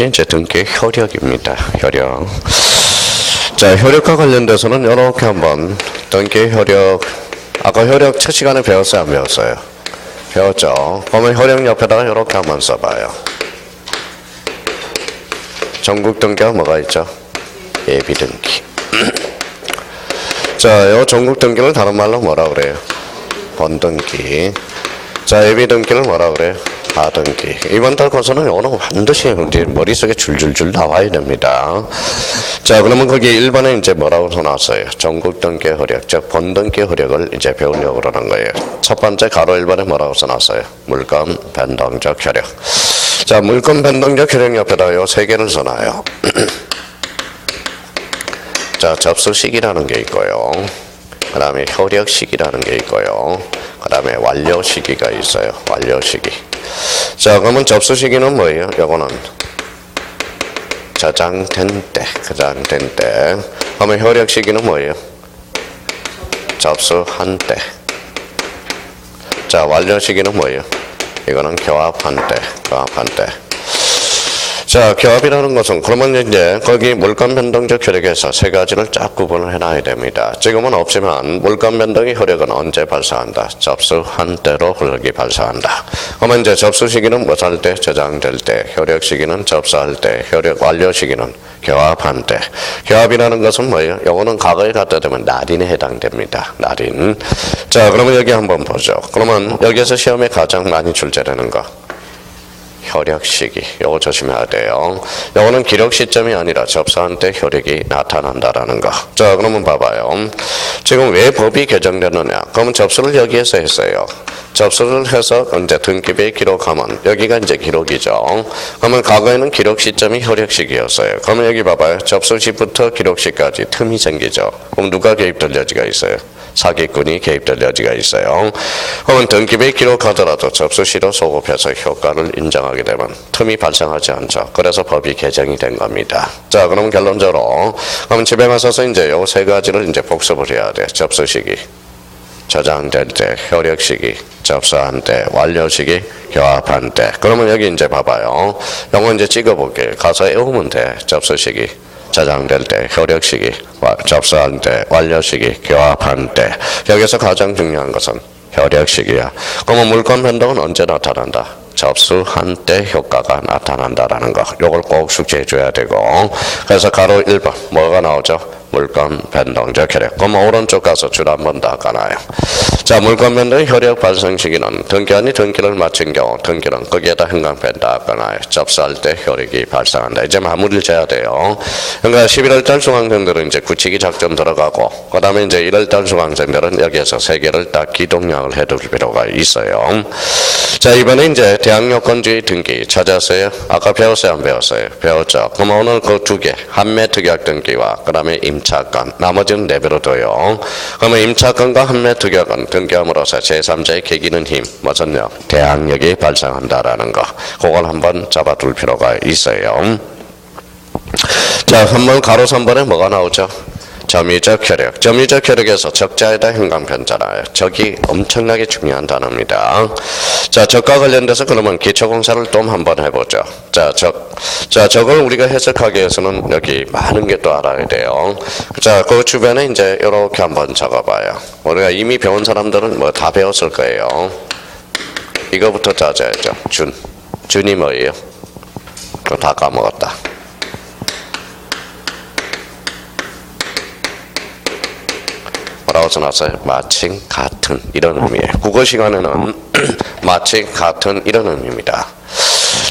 번째 이제 등기 효력입니다. 효력. 자, 효력과 관련돼서는 이렇게 한번 등기 효력, 아까 효력 첫 시간에 배웠어요, 안 배웠어요? 배웠죠. 그러면 효력 옆에다가 이렇게 한번 써봐요. 전국 등기가 뭐가 있죠? 예비 등기. 자, 이 전국 등기를 다른 말로 뭐라 그래요? 본등기. 자, 예비 등기를 뭐라 그래요? 하등기. 이번 달 거서는 요거는 반드시 머릿속에 줄줄줄 나와야 됩니다. 자, 그러면 거기 1번에 이제 뭐라고 써놨어요? 전국 등기 효력, 즉 본등기 효력을 이제 배우려고 그러는 거예요. 첫 번째 가로 1번에 뭐라고 써놨어요? 물건 변동적 효력. 자, 물건 변동적 효력 옆에다 요 세 개를 써놔요. 자, 접수 시기라는 게 있고요. 그 다음에 효력 시기라는 게 있고요. 그 다음에 완료 시기가 있어요. 완료 시기. 자, 그러면 접수 시기는 뭐예요? 요거는 저장된 때, 저장된 때. 그러면 효력 시기는 뭐예요? 접수한 때. 자, 완료 시기는 뭐예요? 이거는 교합한 때, 교합한 때. 자, 교합이라는 것은 그러면 이제 거기 물건 변동적 효력에서 세 가지를 쫙 구분을 해놔야 됩니다. 지금은 없지만 물건 변동의 효력은 언제 발생한다? 접수한 때로 효력이 발생한다. 그러면 이제 접수 시기는 뭐 할 때? 저장될 때. 효력 시기는 접수할 때. 효력 완료 시기는 교합한 때. 교합이라는 것은 뭐예요? 요거는 과거에 갖다 대면 날인에 해당됩니다. 날인. 자, 그러면 여기 한번 보죠. 그러면 여기에서 시험에 가장 많이 출제되는 거. 효력 시기. 요거 조심해야 돼요. 요거는 기록 시점이 아니라 접수한 때 효력이 나타난다라는 거. 자, 그러면 봐봐요. 지금 왜 법이 개정되느냐? 그러면 접수를 여기에서 했어요. 접수를 해서 이제 등기부에 기록하면 여기가 이제 기록이죠. 그러면 과거에는 기록 시점이 효력 시기였어요. 그러면 여기 봐봐요. 접수 시부터 기록 시까지 틈이 생기죠. 그럼 누가 개입될 여지가 있어요? 사기꾼이 개입될 여지가 있어요. 그러면 등기부에 기록하더라도 접수 시로 소급해서 효과를 인정하게 되면 틈이 발생하지 않죠. 그래서 법이 개정이 된 겁니다. 자, 그럼 결론적으로 그럼 집에 가서서 이제 요 세 가지를 이제 복습을 해야 돼. 접수 시기, 저장될 때, 효력 시기, 접수한 때, 완료 시기, 교합한 때. 그러면 여기 이제 봐봐요. 요거 이제 찍어볼게요. 가서 외우면 돼. 접수 시기, 저장될 때, 효력 시기, 접수한 때, 완료 시기, 교합한 때. 여기서 가장 중요한 것은 효력 시기야. 그러면 물건 변동은 언제 나타난다? 접수한 때 효과가 나타난다라는 거. 요걸 꼭 숙지해 줘야 되고. 그래서 가로 1번 뭐가 나오죠? 물건 변동적 효력. 그럼 오른쪽 가서 줄 한 번 더 까놔요. 자, 물건 변동 효력 발생 시기는 등기한이 등기를 마친 경우 등기는 거기에다 형광펜 다 까놔요. 접수할 때 효력이 발생한다. 이제 마무리를 져야 돼요. 그러니까 11월달 중학생들은 이제 굳히기 작전 들어가고 그 다음에 이제 1월달 중학생들은 여기에서 세 개를 딱 기동량을 해둘 필요가 있어요. 자, 이번에 이제 대학요건주의 등기 찾았어요? 아까 배웠어요? 안 배웠어요? 배웠죠? 그럼 오늘 그 두 개, 한매 특약 등기와 그 다음에 임차권, 나머지는 내버려둬요. 그러면 임차권과 한매 특약은 등기함으로써 제3자의 개기는 힘, 뭐든요? 대항력이 발생한다라는 거. 그걸 한번 잡아둘 필요가 있어요. 자, 한번 가로 3번에 뭐가 나오죠? 점유적 효력. 점유적 효력에서 적자에다 형광펜잖아요. 적이 엄청나게 중요한 단어입니다. 자, 적과 관련돼서 그러면 기초공사를 또 한번 해보죠. 자, 적을 우리가 해석하기 위해서는 여기 많은 게 또 알아야 돼요. 자, 그 주변에 이제 이렇게 한번 적어봐요. 우리가 이미 배운 사람들은 뭐 다 배웠을 거예요. 이거부터 찾아야죠. 준이 뭐예요? 그거 다 까먹었다. 뭐라고 써놨어요? 마침 같은 이런 의미예요. 국어 시간에는 마침 같은 이런 의미입니다.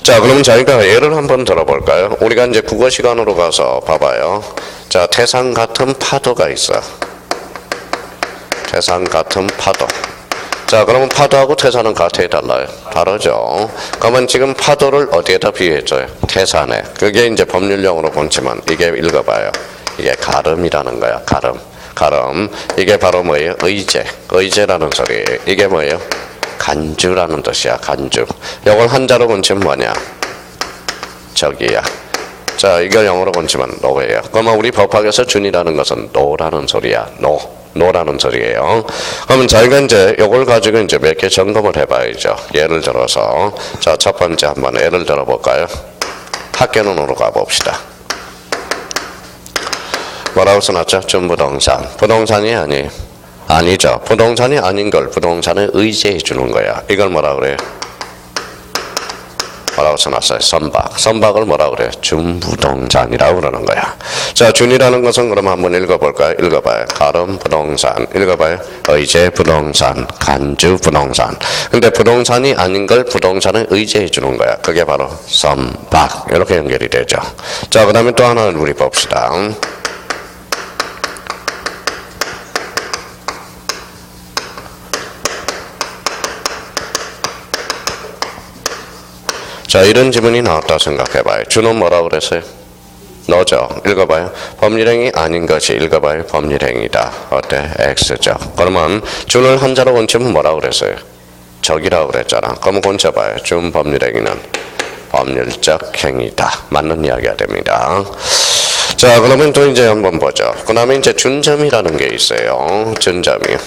자, 그럼 저희가 예를 한번 들어볼까요? 우리가 이제 국어 시간으로 가서 봐봐요. 자, 태산 같은 파도가 있어. 태산 같은 파도. 자, 그러면 파도하고 태산은 같아요, 달라요? 다르죠. 그러면 지금 파도를 어디에다 비유해줘요? 태산에. 그게 이제 법률용어로 본지만 이게 읽어봐요. 이게 가름이라는 거야, 가름. 가름. 이게 바로 뭐예요? 의제라는 소리예요. 이게 뭐예요? 간주라는 뜻이야. 간주. 이걸 한자로 본치면 뭐냐? 적이야. 자, 이걸 영어로 본치면 노예요. 그러면 우리 법학에서 준이라는 것은 노라는 소리야. 노라는 소리예요. 그러면 저희가 이제 이걸 가지고 이제 몇 개 점검을 해봐야죠. 예를 들어서 자, 첫 번째 한번 예를 들어볼까요? 학교론으로 가봅시다. 뭐라고 써놨죠? 준부동산. 부동산이 아니죠. 부동산이 아닌 걸 부동산을 의지해 주는 거야. 이걸 뭐라 그래요? 뭐라고 써놨어요? 선박을 뭐라고 그래요? 준부동산이라고 그러는 거야. 자, 준이라는 것은 그럼 한번 읽어볼까요? 읽어봐요. 가름 부동산. 읽어봐요. 의제 부동산, 간주 부동산. 근데 부동산이 아닌 걸 부동산을 의지해 주는 거야. 그게 바로 선박. 이렇게 연결이 되죠. 자, 그 다음에 또 하나를 우리 봅시다. 자, 이런 지문이 나왔다 생각해봐요. 준은 뭐라고 그랬어요? 너죠. 읽어봐요. 법률행위 아닌 것이 읽어봐요. 법률행위다. 어때? X죠. 그러면 준을 한자로 건치면 뭐라고 그랬어요? 적이라고 그랬잖아. 그러면 건쳐봐요. 준 법률행위는 법률적 행위다. 맞는 이야기가 됩니다. 자, 그러면 또 이제 한번 보죠. 그 다음에 이제 준점이라는 게 있어요. 준점이요.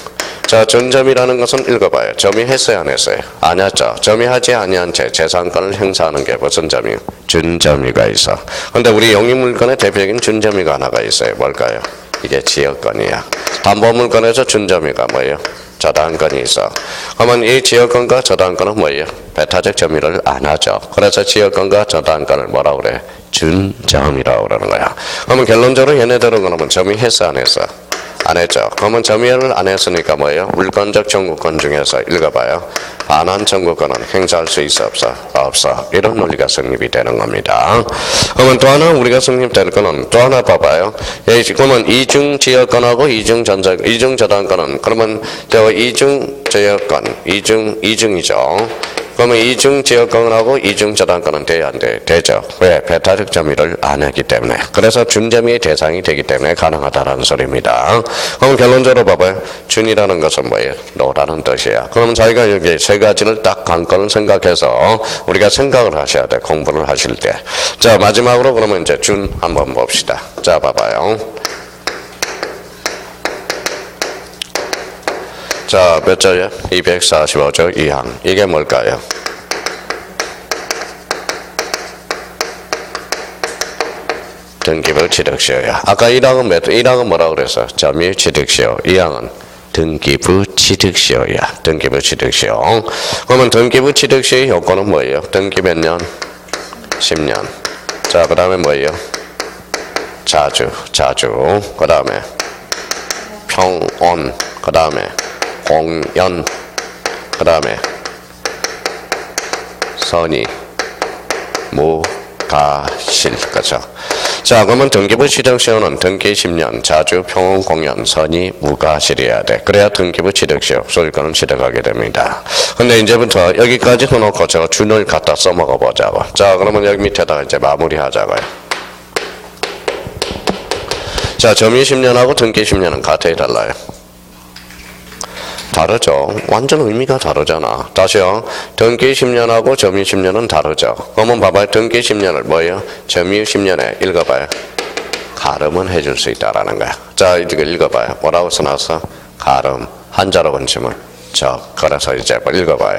자, 준점이라는 것은 읽어봐요. 점이 했어요, 안 했어요? 안 했죠. 점이 하지 아니한 채 재산권을 행사하는 게 무슨 점이요? 준점이가 있어. 근데 우리 영유물건의 대표적인 준점이가 하나가 있어요. 뭘까요? 이게 지역권이야. 담보물건에서 준점이가 뭐예요? 저당권이 있어. 그러면 이 지역권과 저당권은 뭐예요? 배타적 점유를 안 하죠. 그래서 지역권과 저당권을 뭐라고 그래? 준점이라고 그러는 거야. 그러면 결론적으로 얘네들은 그러면 점이 했어, 안 했어? 안 했죠. 그러면 점유를 안 했으니까 뭐예요? 물권적 청구권 중에서 읽어봐요. 반환 청구권은 행사할 수 있어, 없어? 없어. 이런 논리가 성립이 되는 겁니다. 그러면 또 하나 우리가 성립될 거는 또 하나 봐봐요. 그러면 이중 지역권하고 이중 저당권은 그러면 이중 지역권, 이중이죠. 그러면 이중 지역권하고 이중 저당권은 돼야 안 돼? 되죠. 왜? 배타적 점유를 안 했기 때문에. 그래서 준점유의 대상이 되기 때문에 가능하다는 소리입니다. 그럼 결론적으로 봐봐요. 준이라는 것은 뭐예요? 노라는 뜻이야. 그럼 저희가 여기 세 가지를 딱 관건을 생각해서 우리가 생각을 하셔야 돼. 공부를 하실 때. 자, 마지막으로 그러면 이제 준 한번 봅시다. 자, 봐봐요. 자, 몇 절이요? 245조 2항. 이게 뭘까요? 등기부 취득시효야. 아까 1항은 뭐라고 그랬어? 점유 취득시효. 2항은 등기부 취득시효야. 등기부 취득시효. 그러면 등기부 취득시효의 효과는 뭐예요? 등기 몇 년? 10년. 자, 그 다음에 뭐예요? 자주. 그 다음에 평온. 그 다음에 공연, 그 다음에 선의, 무가실, 그죠? 자, 그러면 등기부 취득시효는 등기 10년, 자주, 평온, 공연, 선의, 무가실이어야 돼. 그래야 등기부 취득시효, 소유권을 취득하게 됩니다. 근데 이제부터 여기까지 해놓고 제가 준을 갖다 써먹어 보자고. 자, 그러면 여기 밑에다가 이제 마무리 하자고요. 자, 점유 10년하고 등기 10년은 같아요, 달라요? 다르죠. 완전 의미가 다르잖아. 다시요. 등기 10년하고 점유 10년은 다르죠. 그러면 봐봐요. 등기 10년을 뭐예요? 점유 10년에 읽어봐요. 가름은 해줄 수 있다라는 거야. 자, 이거 읽어봐요. 뭐라고 써놨어? 가름. 한자로 건치면 적. 그래서 이제 읽어봐요.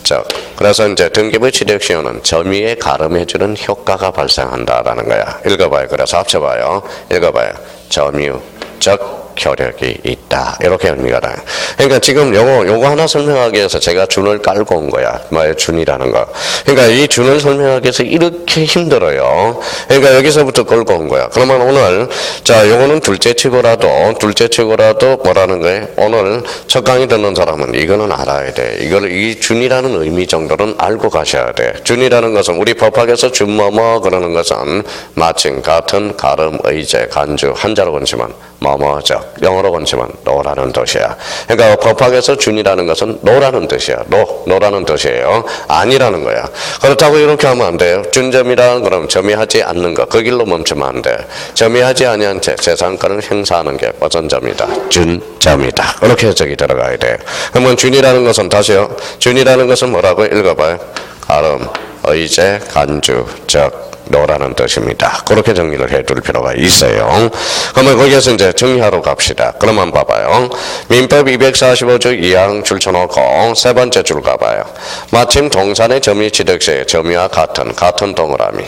적. 그래서 이제 등기부 취득시효는 점유에 가름해주는 효과가 발생한다라는 거야. 읽어봐요. 그래서 합쳐봐요. 읽어봐요. 점유, 적. 효력이 있다. 이렇게 의미가 나요. 그러니까 지금 요거 하나 설명하기 위해서 제가 준을 깔고 온 거야. 뭐예요? 준이라는 거. 그러니까 이 준을 설명하기 위해서 이렇게 힘들어요. 그러니까 여기서부터 끌고 온 거야. 그러면 오늘, 자, 요거는 둘째 치고라도 뭐라는 거예요? 오늘 첫 강의 듣는 사람은 이거는 알아야 돼. 이 준이라는 의미 정도는 알고 가셔야 돼. 준이라는 것은 우리 법학에서 준뭐뭐 그러는 것은 마침, 같은, 가름, 의제, 간주, 한자로 건치면 뭐뭐죠. 영어로 건치면 노라는 뜻이야. 그러니까 법학에서 준이라는 것은 노라는 뜻이야. 노라는 뜻이에요. 아니라는 거야. 그렇다고 이렇게 하면 안 돼요. 준점이라는 거는 점유하지 않는 거. 그 길로 멈추면 안 돼. 점유하지 아니한 채 재산권을 행사하는 게 어떤 점이다? 준점이다. 그렇게 해석이 들어가야 돼요. 그러면 준이라는 것은 다시요. 준이라는 것은 뭐라고 읽어봐요? 가름, 의제, 간주, 적, 노라는 뜻입니다. 그렇게 정리를 해둘 필요가 있어요. 그러면 거기에서 이제 정리하러 갑시다. 그러면 봐봐요. 민법 245조 2항 줄 쳐놓고 세 번째 줄 가봐요. 마침 동산의 점유 취득세의 점유와 같은 동그라미,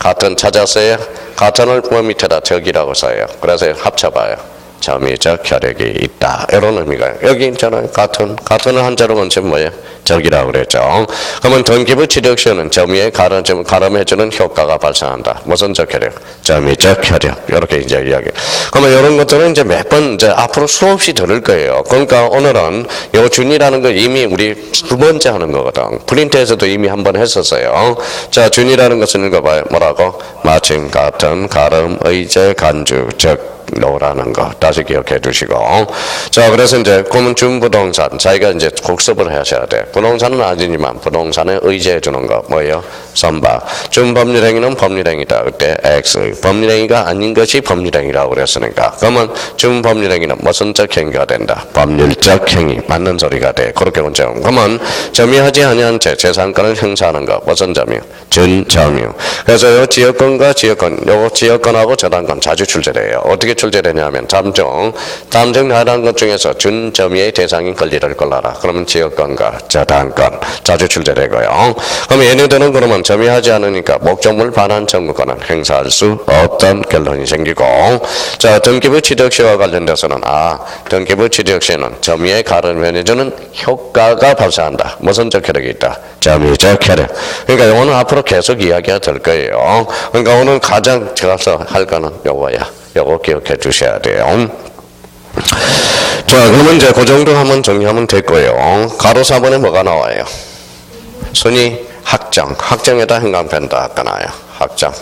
같은 찾았어요? 같은을 밑에다 적이라고 써요. 그래서 합쳐봐요. 점유적 혈액이 있다. 이런 의미가 여기 있잖아요. 같은을 한자로 먼저 뭐예요? 적이라고 그랬죠. 그러면 등기부 취득시에는 점유에 가름해주는 효과가 발생한다. 무슨 적 혈액? 점유적 혈액. 이렇게 이제 이야기. 그러면 이런 것들은 이제 몇 번 이제 앞으로 수없이 들을 거예요. 그러니까 오늘은 요 준이라는 거 이미 우리 두 번째 하는 거거든. 프린트에서도 이미 한 번 했었어요. 자, 준이라는 것은 읽어봐요. 뭐라고? 마침 같은 가름 의제 간주 적 노라는 거 다시 기억해 두시고. 자, 그래서 이제 구문준부동산 자기가 이제 복습을 하셔야 돼. 부동산은 아니지만 부동산에 의지해 주는 거 뭐예요? 선박. 준법률행위는 법률행위다. 그때 X. 법률행위가 아닌 것이 법률행위라고 그랬으니까. 그러면 준법률행위는 무슨적 행위가 된다? 법률적 행위. 맞는 소리가 돼. 그렇게 문제요. 그러면 점유하지 아니한 채 재산권을 행사하는 거 무슨 점유? 준점유. 그래서 요 지역권과 요 지역권하고 저당권 자주 출제돼요. 어떻게 출제되냐면 담정 하라는 것 중에서 준점유의 대상인 권리를 골라라. 그러면 지역권과 저당권 자주 출제되고요. 그럼 얘네들은 그러면 점유하지 않으니까 목적물 반환 청구권은 행사할 수 없던 결론이 생기고, 자, 등기부 취득시와 관련돼서는 등기부 취득시는 점유에 가름해주는 효과가 발생한다. 무슨적 혈액이 있다? 점유적 혈액. 그러니까 이거는 앞으로 계속 이야기가 될 거예요. 그러니까 오늘 가장 제가 할 거는 요거야. 요거 기억해 주셔야 돼요. 자, 그러면 이제 그 정도 하면 정리하면 됐고요. 가로 4번에 뭐가 나와요? 순위 확정에다 행간편다 아까 나와요. 확정.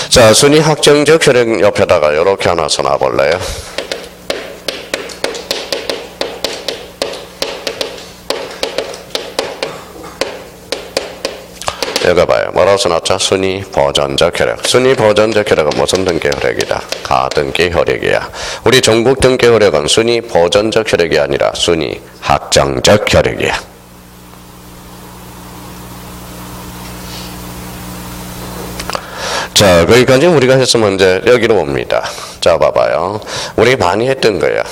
자, 순위 확정적 혈액 옆에다가 이렇게 하나 써놔볼래요? 읽어봐요. 뭐라고 써놨죠? 순위 보전적 혈액. 순위 보전적 혈액은 무슨 등기 혈액이다? 가등기 혈액이야. 우리 전국 등기 혈액은 순위 보전적 혈액이 아니라 순위 확정적 혈액이야. 자, 거기까지 우리가 했으면 이제 여기로 옵니다. 자, 봐봐요. 우리 많이 했던 거야.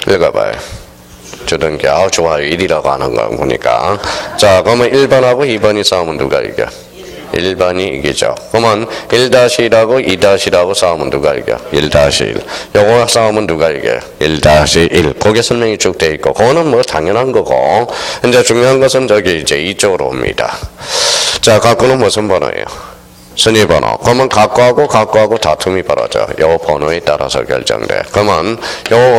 읽어봐요. 주등기. 좋아요. 1이라고 하는 거 보니까. 자, 그러면 1번하고 2번이 싸우면 누가 이겨? 1번이 이기죠. 그러면 1-1하고 2-1하고 싸우면 누가 이겨? 1-1. 요거 싸우면 누가 이겨? 1-1. 거기에 설명이 쭉 돼 있고, 그거는 뭐 당연한 거고, 이제 중요한 것은 저기 이제 이쪽으로 옵니다. 자, 갖고는 무슨 번호예요? 순위번호. 그러면 갖고하고 다툼이 벌어져. 요 번호에 따라서 결정돼. 그러면 요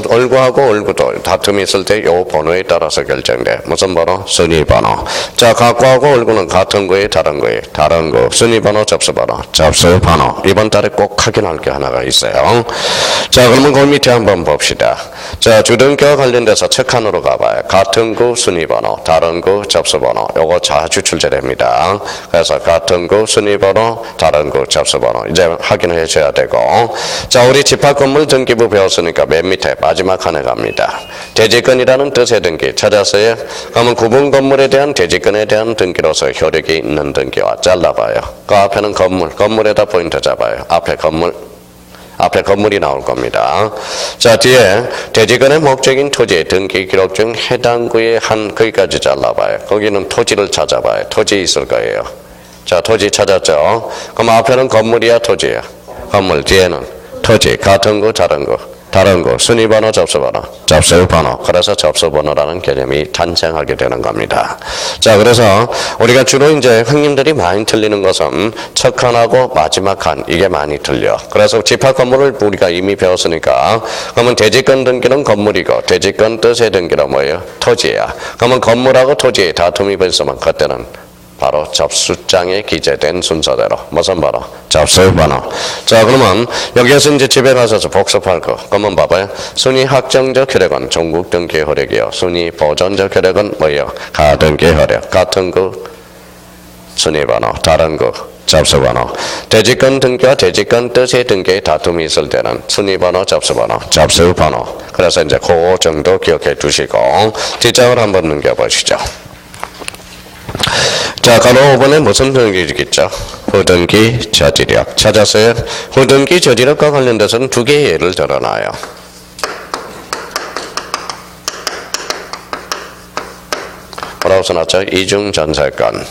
얼구하고 얼구도 다툼이 있을 때 요 번호에 따라서 결정돼. 무슨 번호? 순위번호. 자, 갖고하고 얼구는 같은 거에 다른 거에 다른 거. 순위번호, 접수번호. 이번 달에 꼭 확인할 게 하나가 있어요. 자, 그러면 그 밑에 한번 봅시다. 자, 주등기와 관련돼서 첫 칸으로 가봐요. 같은 구 순위번호, 다른 구 접수번호. 요거 자주 출제됩니다. 그래서 같은 구 순위번호, 다른 거 접수번호 이제 확인해 줘야 되고, 자, 우리 집합건물 등기부 배웠으니까 맨 밑에 마지막 칸에 갑니다. 대지권이라는 뜻의 등기 찾았어요? 그러면 구분 건물에 대한 대지권에 대한 등기로서 효력이 있는 등기와 잘라봐요. 그 앞에는 건물에다 포인트 잡아요. 앞에 건물이 나올 겁니다. 자, 뒤에 대지권의 목적인 토지의 등기 기록 중 해당 구의 거기까지 잘라봐요. 거기는 토지를 찾아봐요. 토지 있을 거예요. 자, 토지 찾았죠? 그럼 앞에는 건물이야, 토지야? 건물. 뒤에는 토지. 같은 거, 다른 거. 순위번호, 접수번호. 그래서 접수번호라는 개념이 탄생하게 되는 겁니다. 자, 그래서 우리가 주로 이제 형님들이 많이 틀리는 것은 첫 칸하고 마지막 칸, 이게 많이 틀려. 그래서 집합 건물을 우리가 이미 배웠으니까, 그러면 대지권 등기는 건물이고, 대지권 뜻의 등기는 뭐예요? 토지야. 그러면 건물하고 토지에 다툼이 벌써면 그때는 바로 접수장에 기재된 순서대로 무슨 번호? 접수번호. 자, 그러면 여기에서 이제 집에 가셔서 복습할 거. 그러면 봐봐요. 순위 확정적 혈액은 전국 등기 혈액이요. 순위 보전적 혈액은 뭐예요? 가등기 혈액. 같은 거 순위번호, 다른 거 접수번호. 대지권 등기와 대지권 뜻의 등기에 다툼이 있을 때는 순위번호, 접수번호, 접수번호. 그래서 이제 그 정도 기억해 두시고 뒷장을 한번 넘겨보시죠. 자, 가로 5번에 무슨 등기겠죠? 후등기 저지력. 찾았어요? 후등기 저지력과 관련돼서는 두 개의 예를 들어놔요. 뭐라고 써놨죠? 이중전세권.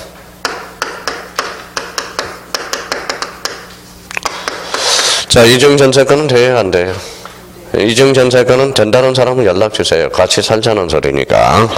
자, 이중전세권은 돼요, 안 돼요? 이중전세권은 된다는 사람은 연락주세요. 같이 살자는 소리니까.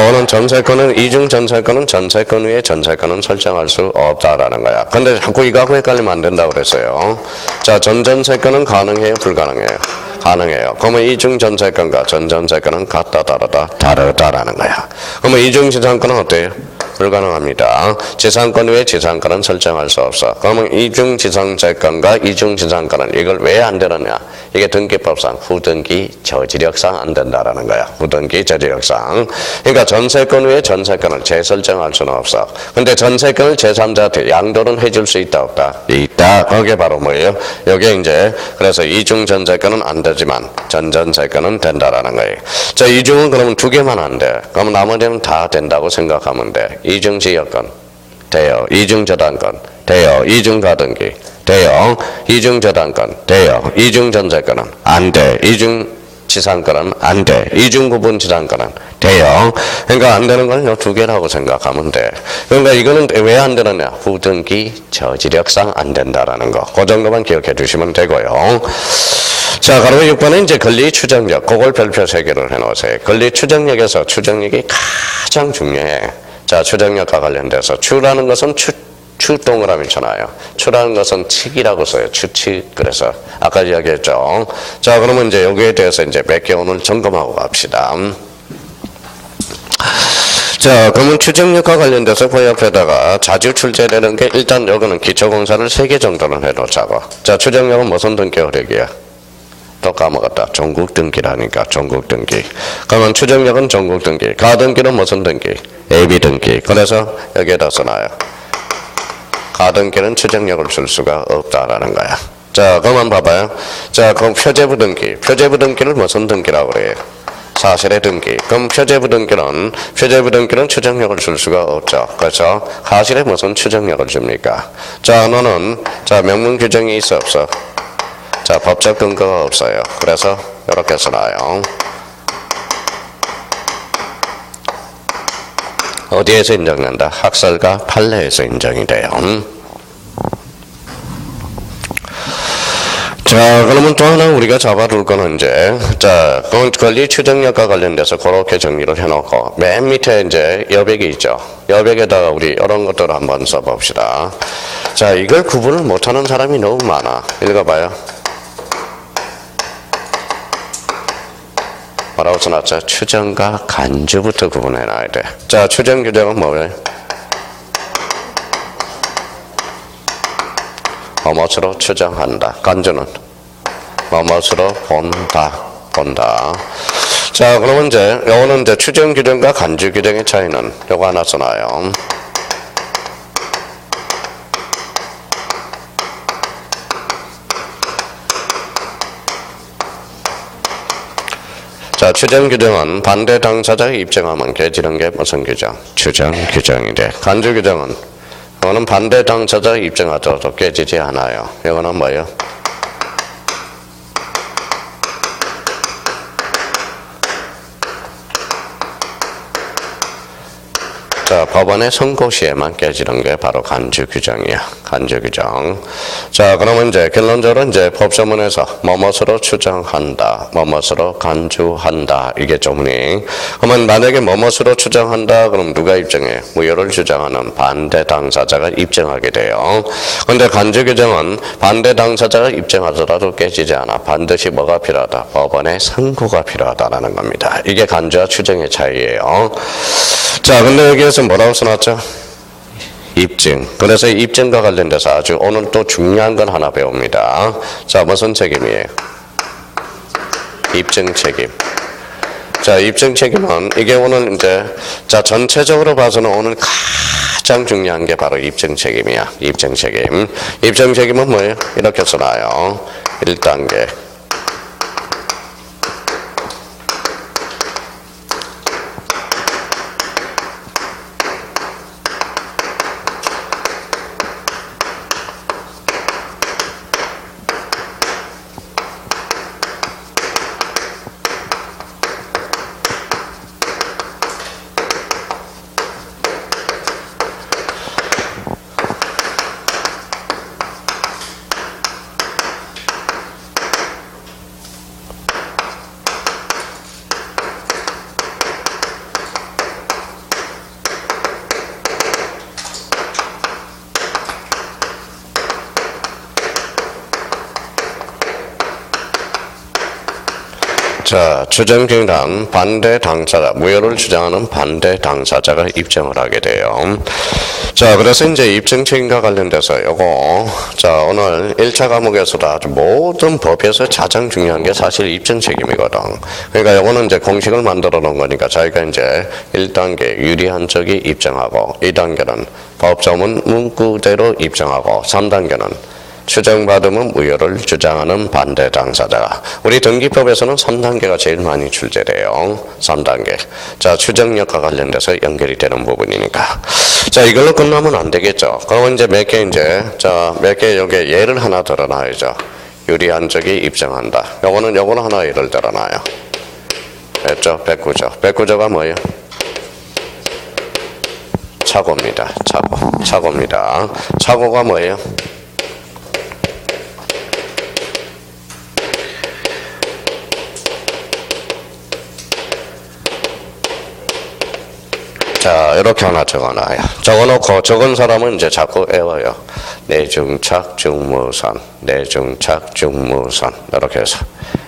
오늘 전세권은, 이중전세권은 전세권 위에 전세권은 설정할 수 없다라는 거야. 근데 자꾸 이거하고 헷갈리면 안 된다고 그랬어요. 자, 전전세권은 가능해요? 불가능해요? 가능해요. 그러면 이중전세권과 전전세권은 같다, 다르다, 다르다라는 거야. 그러면 이중지상권은 어때요? 불가능합니다. 지상권 외에 지상권은 설정할 수 없어. 그러면 이중지상채권과 이중지상권은 이걸 왜 안 되느냐? 이게 등기법상 후등기 저지력상 안 된다라는 거야. 후등기 저지력상. 그러니까 전세권 외에 전세권을 재설정할 수는 없어. 근데 전세권을 제3자한테 양도는 해줄 수 있다 없다? 있다. 그게 바로 뭐예요? 여기 이제 그래서 이중전세권은 안 되지만 전전세권은 된다라는 거예요. 자, 이중은 그러면 두 개만 안 돼. 그럼 나머지는 다 된다고 생각하면 돼. 이중지역권 돼요. 이중저당권 돼요. 이중가등기 돼요. 이중저당권 돼요. 이중전세권은 안 돼. 이중지상권은 안 돼. 이중구분지상권은 돼요. 그러니까 안 되는 건 요 두 개라고 생각하면 돼. 그러니까 이거는 왜 안 되느냐? 후등기 저지력상 안 된다라는 거. 그 정도만 기억해 주시면 되고요. 자, 그러면 6번은 이제 권리 추정력. 그걸 별표 3개를 해놓으세요. 권리 추정력에서 추정력이 가장 중요해. 자, 추정력과 관련돼서 추라는 것은 추동그라미잖아요. 추라는 것은 칙이라고 써요. 추칙. 그래서 아까 이야기했죠. 자, 그러면 이제 여기에 대해서 이제 몇 개 오늘 점검하고 갑시다. 자, 그러면 추정력과 관련돼서 그 옆에다가 자주 출제되는 게 일단 여기는 기초공사를 3개 정도는 해놓자고. 자, 추정력은 무슨 등기 효력이야? 또 까먹었다. 전국 등기라니까. 전국 등기. 그러면 추정력은 전국 등기. 가등기는 무슨 등기? AB 등기. 그래서 여기에다 써놔요. 가등기는 추정력을 줄 수가 없다라는 거야. 자, 그만 봐봐요. 자, 그럼 표제부 등기. 표제부 등기를 무슨 등기라고 그래요? 사실의 등기. 그럼 표제부 등기는 추정력을 줄 수가 없죠. 그렇죠? 사실에 무슨 추정력을 줍니까? 자, 너는 자, 명문 규정이 있어 없어? 자, 법적 근거가 없어요. 그래서 이렇게 써놔요. 어디에서 인정된다? 학설과 판례에서 인정이 돼요. 자, 그러면 또 하나 우리가 잡아둘 거는 이제, 자, 권리 추정력과 관련돼서 그렇게 정리를 해놓고, 맨 밑에 이제 여백이 있죠. 여백에다가 우리 이런 것들을 한번 써봅시다. 자, 이걸 구분을 못하는 사람이 너무 많아. 읽어봐요. 뭐라고 써놨죠? 추정과 간주부터 구분해놔야 돼. 자, 추정 규정은 뭐예요? 뭐뭇으로 추정한다. 간주는 뭐뭇으로 본다. 자, 그러면 이제 요거는 이제 추정 규정과 간주 규정의 차이는 요거 하나 써놔요. 자, 추정 규정은 반대 당사자가 입증하면 깨지는 게 무슨 규정? 추정 규정이 돼. 간주 규정은 이거는 반대 당사자가 입증하더라도 깨지지 않아요. 이거는 뭐예요? 자, 법원의 선고 시에만 깨지는 게 바로 간주 규정이야. 간주 규정. 자, 그러면 이제 결론적으로 이제 법조문에서 뭐뭇으로 추정한다, 뭐뭇으로 간주한다. 이게 조문이. 그러면 만약에 뭐뭇으로 추정한다, 그럼 누가 입증해? 무효를 주장하는 반대 당사자가 입증하게 돼요. 근데 간주 규정은 반대 당사자가 입증하더라도 깨지지 않아. 반드시 뭐가 필요하다? 법원의 선고가 필요하다라는 겁니다. 이게 간주와 추정의 차이예요. 자, 근데 여기에서 뭐라고 써놨죠? 입증. 그래서 입증과 관련돼서 아주 오늘 또 중요한 건 하나 배웁니다. 자, 무슨 책임이에요? 입증 책임. 자, 입증 책임은 이게 오늘 이제 자, 전체적으로 봐서는 오늘 가장 중요한 게 바로 입증 책임이야. 입증 책임. 입증 책임은 뭐예요? 이렇게 써놔요. 1단계. 자, 추정증당 반대 당사자, 무효를 주장하는 반대 당사자가 입증을 하게 돼요. 자, 그래서 이제 입증 책임과 관련돼서 요거, 자, 오늘 1차 과목에서도 아주 모든 법에서 가장 중요한 게 사실 입증 책임이거든. 그러니까 요거는 이제 공식을 만들어 놓은 거니까 저희가 이제 1단계 유리한 쪽이 입증하고, 2단계는 법조문 문구대로 입증하고, 3단계는 추정받으면 무효를 주장하는 반대 당사자가. 우리 등기법에서는 3단계가 제일 많이 출제돼요. 3단계. 자, 추정력과 관련돼서 연결이 되는 부분이니까. 자, 이걸로 끝나면 안 되겠죠. 그러면 이제 몇 개 자, 몇 개 여기 예를 하나 들어놔야죠. 유리한 쪽이 입증한다. 요거는 하나 예를 들어놔요. 됐죠? 백구조. 백구조가 뭐예요? 착오입니다. 착오입니다. 착오가 뭐예요? 자, 이렇게 하나 적어놔요. 적어놓고 적은 사람은 이제 자꾸 외워요. 내중착 중무선, 내중착 중무선. 이렇게 해서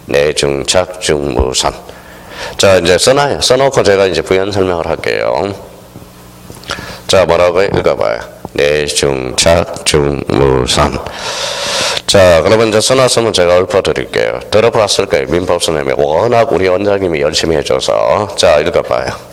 내중착 중무선. 자, 이제 써놔요. 써놓고 제가 이제 부연 설명을 할게요. 자, 뭐라고 읽어봐요. 내중착 중무선. 자, 그러면 이제 써놨으면 제가 읊어드릴게요. 들어봤을 거예요. 민법 선생님이 워낙 우리 원장님이 열심히 해줘서. 자, 읽어봐요.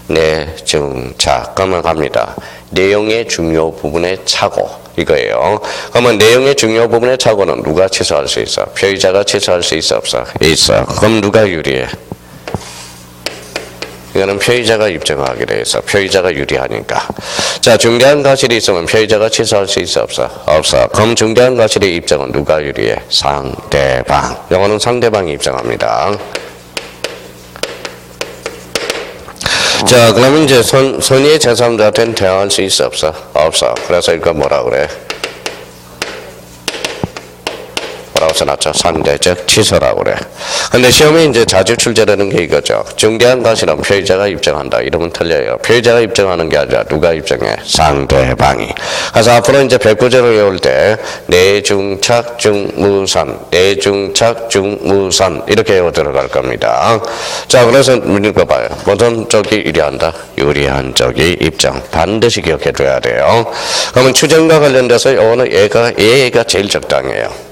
내중착. 그러면 갑니다. 내용의 중요 부분의 착오. 이거예요. 그러면 내용의 중요 부분의 착오는 누가 취소할 수 있어? 피의자가 취소할 수 있어? 없어? 있어. 그럼 누가 유리해? 이거는 피의자가 입증하게 돼 있어. 피의자가 유리하니까. 자, 중대한 과실이 있으면 피의자가 취소할 수 있어? 없어? 없어. 그럼 중대한 과실의 입증은 누가 유리해? 상대방. 이거는 상대방이 입증합니다. 자, 그러면 이제 선의의 제3자한테는 대항할 수 있어? 없어? 없어. 그래서 이거 뭐라 그래? 뭐라고 써놨죠? 상대적 취소라고 그래. 근데 시험에 이제 자주 출제되는 게 이거죠. 중대한 과실은 피의자가 입증한다. 이러면 틀려요. 피의자가 입증하는 게 아니라 누가 입증해? 상대방이. 그래서 앞으로 이제 백구제를 외울 때 내중착 중무선, 내중착 중무선 이렇게 외워 들어갈 겁니다. 자, 그래서 읽어봐요. 어떤 쪽이 유리한다? 유리한 쪽이 입증. 반드시 기억해 줘야 돼요. 그러면 추정과 관련돼서 요거는 얘가 제일 적당해요.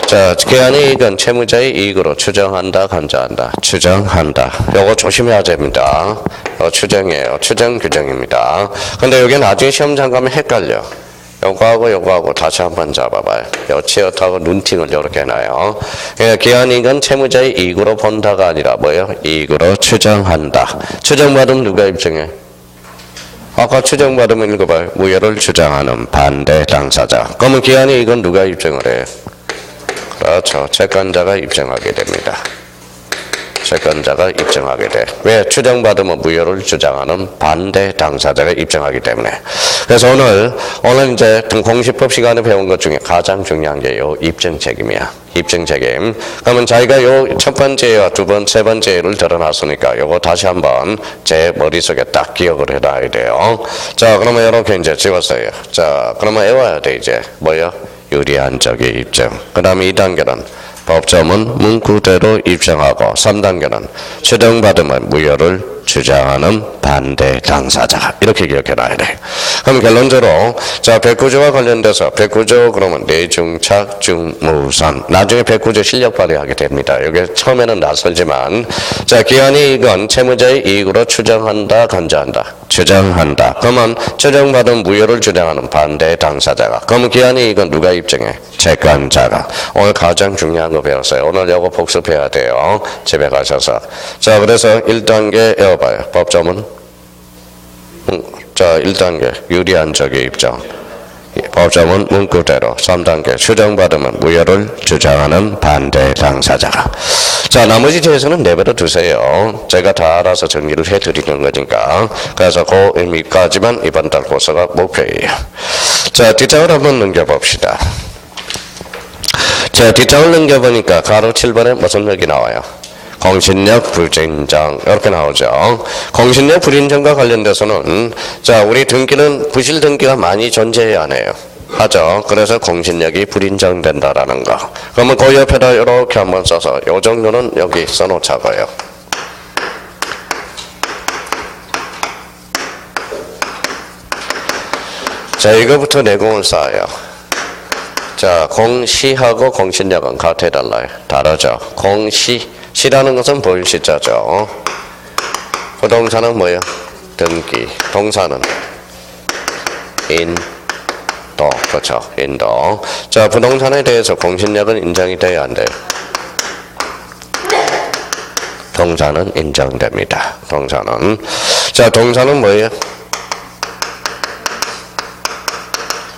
자, 기한의 이익은 채무자의 이익으로 추정한다, 간주한다. 추정한다. 요거 조심해야 됩니다. 추정이에요. 추정 규정입니다. 근데 여기 나중에 시험장 가면 헷갈려. 요거하고 다시 한번 잡아봐요. 요 치읓하고 눈팅을 이렇게 해놔요. 기한의 이익은 채무자의 이익으로 본다가 아니라 뭐예요? 이익으로 추정한다. 추정받으면 누가 입증해? 아까 추정받으면 읽어봐요. 무효를 주장하는 반대 당사자. 그러면 기한의 이익은 누가 입증을 해요? 그렇죠. 채권자가 입증하게 됩니다. 채권자가 입증하게 돼. 왜? 추정받으면 무효를 주장하는 반대 당사자가 입증하기 때문에. 그래서 오늘 이제 공시법 시간에 배운 것 중에 가장 중요한 게 요 입증 책임이야. 입증 책임. 그러면 자기가 요 첫 번째와 두 번째, 세 번째를 들어놨으니까 요거 다시 한번 제 머릿속에 딱 기억을 해놔야 돼요. 자, 그러면 이렇게 이제 찍었어요. 자, 그러면 외워야 돼, 이제. 뭐요? 유리한 쪽의 입증. 그 다음에 2단계는 법조문 문구대로 입증하고 3단계는 추정받으면 무효를 주장하는 반대 당사자가. 이렇게 기억해놔야 돼. 그럼 결론적으로 자 백구조와 관련돼서 백구조 그러면 내중착 중무선 나중에 백구조 실력 발휘하게 됩니다. 이게 처음에는 낯설지만 자 기한이 이건 채무자의 이익으로 추정한다 간주한다. 주장한다. 그러면 추정받은 무효를 주장하는 반대 당사자가. 그러면 기한이 이건 누가 입증해? 채권자가. 오늘 가장 중요한 거 배웠어요. 오늘 이거 복습해야 돼요. 집에 가셔서. 자 그래서 1단계 외워봐요. 법조문. 자 1단계 유리한 적의 입장. 법조문 문구대로. 3단계 추정받으면 무효를 주장하는 반대 당사자가. 자 나머지 제에서는 내버려 두세요. 제가 다 알아서 정리를 해드리는 거니까. 그래서 그 의미까지만 이번 달 고사가 목표예요. 자 뒷장을 한번 넘겨봅시다. 자 뒷장을 넘겨보니까 가로 7번에 무슨 얘기 나와요? 공신력 불인정 이렇게 나오죠. 공신력 불인정과 관련돼서는 자 우리 등기는 부실 등기가 많이 존재해야 해요. 하죠. 그래서 공신력이 불인정된다라는 거. 그러면 그 옆에다 이렇게 한번 써서 요 정도는 여기 써놓자고요. 자 이거부터 내공을 쌓아요. 자 공시하고 공신력은 같아 달라요. 다르죠. 시라는 것은 보일 시자죠. 부동산은 뭐예요? 등기. 동사는 인도. 그렇죠. 인도. 자 부동산에 대해서 공신력은 인정이 돼야 안 돼요? 동사는 인정됩니다. 동사는. 자 동사는 뭐예요?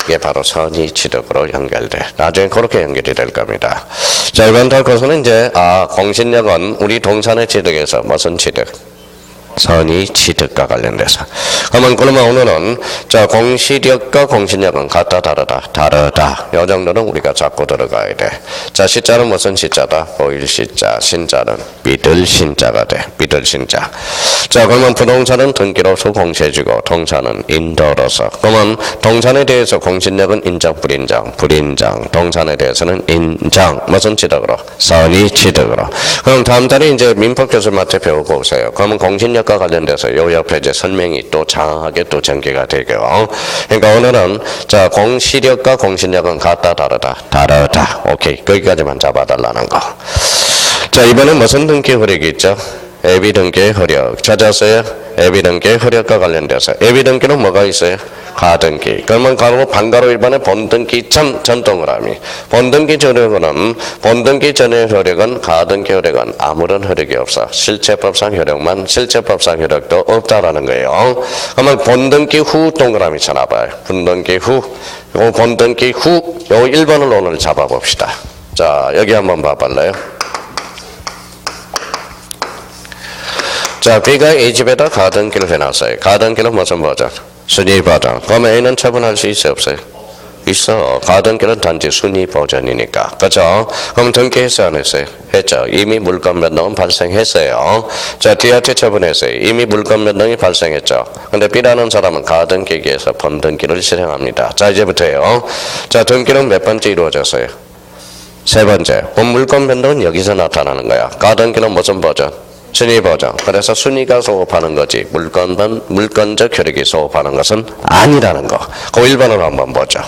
이게 바로 선의 취득으로 연결돼. 나중에 그렇게 연결이 될 겁니다. 자, 이번 달 것은 이제 공신력은 우리 동산의 취득에서 무슨 취득? 선의 취득과 관련돼서. 그러면 오늘은 자 공시력과 공신력은 같다 다르다. 다르다. 이 정도는 우리가 잡고 들어가야 돼. 자 시자는 무슨 시자다? 보일 시자. 신자는 믿을 신자가 돼. 믿을 신자. 자 그러면 부동산은 등기로서 공시해주고 동사는 인도로서. 그러면 동산에 대해서 공신력은 인정 불인정. 불인정. 동산에 대해서는 인정. 무슨 취득으로? 선의 취득으로. 그럼 다음 달에 이제 민법 교수님한테 배우고 오세요. 그러면 공신력 과 관련돼서 요 옆에 이제 설명이 또 장하게 또 전개가 되고요. 그러니까 오늘은 자 공시력과 공신력은 같다 다르다. 다르다. 오케이. 거기까지만 잡아달라는 거. 자 이번엔 무슨 등기 효력이 있죠? 예비 등기의 효력. 찾았어요? 예비 등기의 효력과 관련돼서. 예비 등기는 뭐가 있어요? 가등기. 그러면 가로 반가로 1번에 본등기 전동의람이. 본등기 전의 본등기 전의 효력은 가등기 효력은 아무런 효력이 없어. 실체법상 효력만 실체법상 효력도 없다라는 거예요. 그러면 본등기 후 동그라미 쳐놔봐요. 본등기 후. 요 본등기 후 요 1번을 오늘 잡아봅시다. 자 여기 한번 봐볼래요? 자 B가 A 집에다 가등기를 해놨어요. 가등기는 무슨 버전? 순위 버전. 그럼 A는 처분할 수 있어요 없어요? 있어. 가등기는 단지 순위 버전이니까. 그렇죠? 그럼 등기했어요 안 했어요? 했죠. 이미 물건 변동은 발생했어요. 자 D한테 처분했어요. 이미 물건 변동이 발생했죠. 근데 B라는 사람은 가등기기에서 본등기를 실행합니다. 자 이제부터요. 자 등기는 몇 번째 이루어졌어요? 세 번째. 그럼 물건 변동은 여기서 나타나는 거야. 가등기는 무슨 버전? 순위 버전. 그래서 순위가 소급하는 거지 물건적 효력이 소급하는 것은 아니라는 거. 그 1번으로 한번 보죠.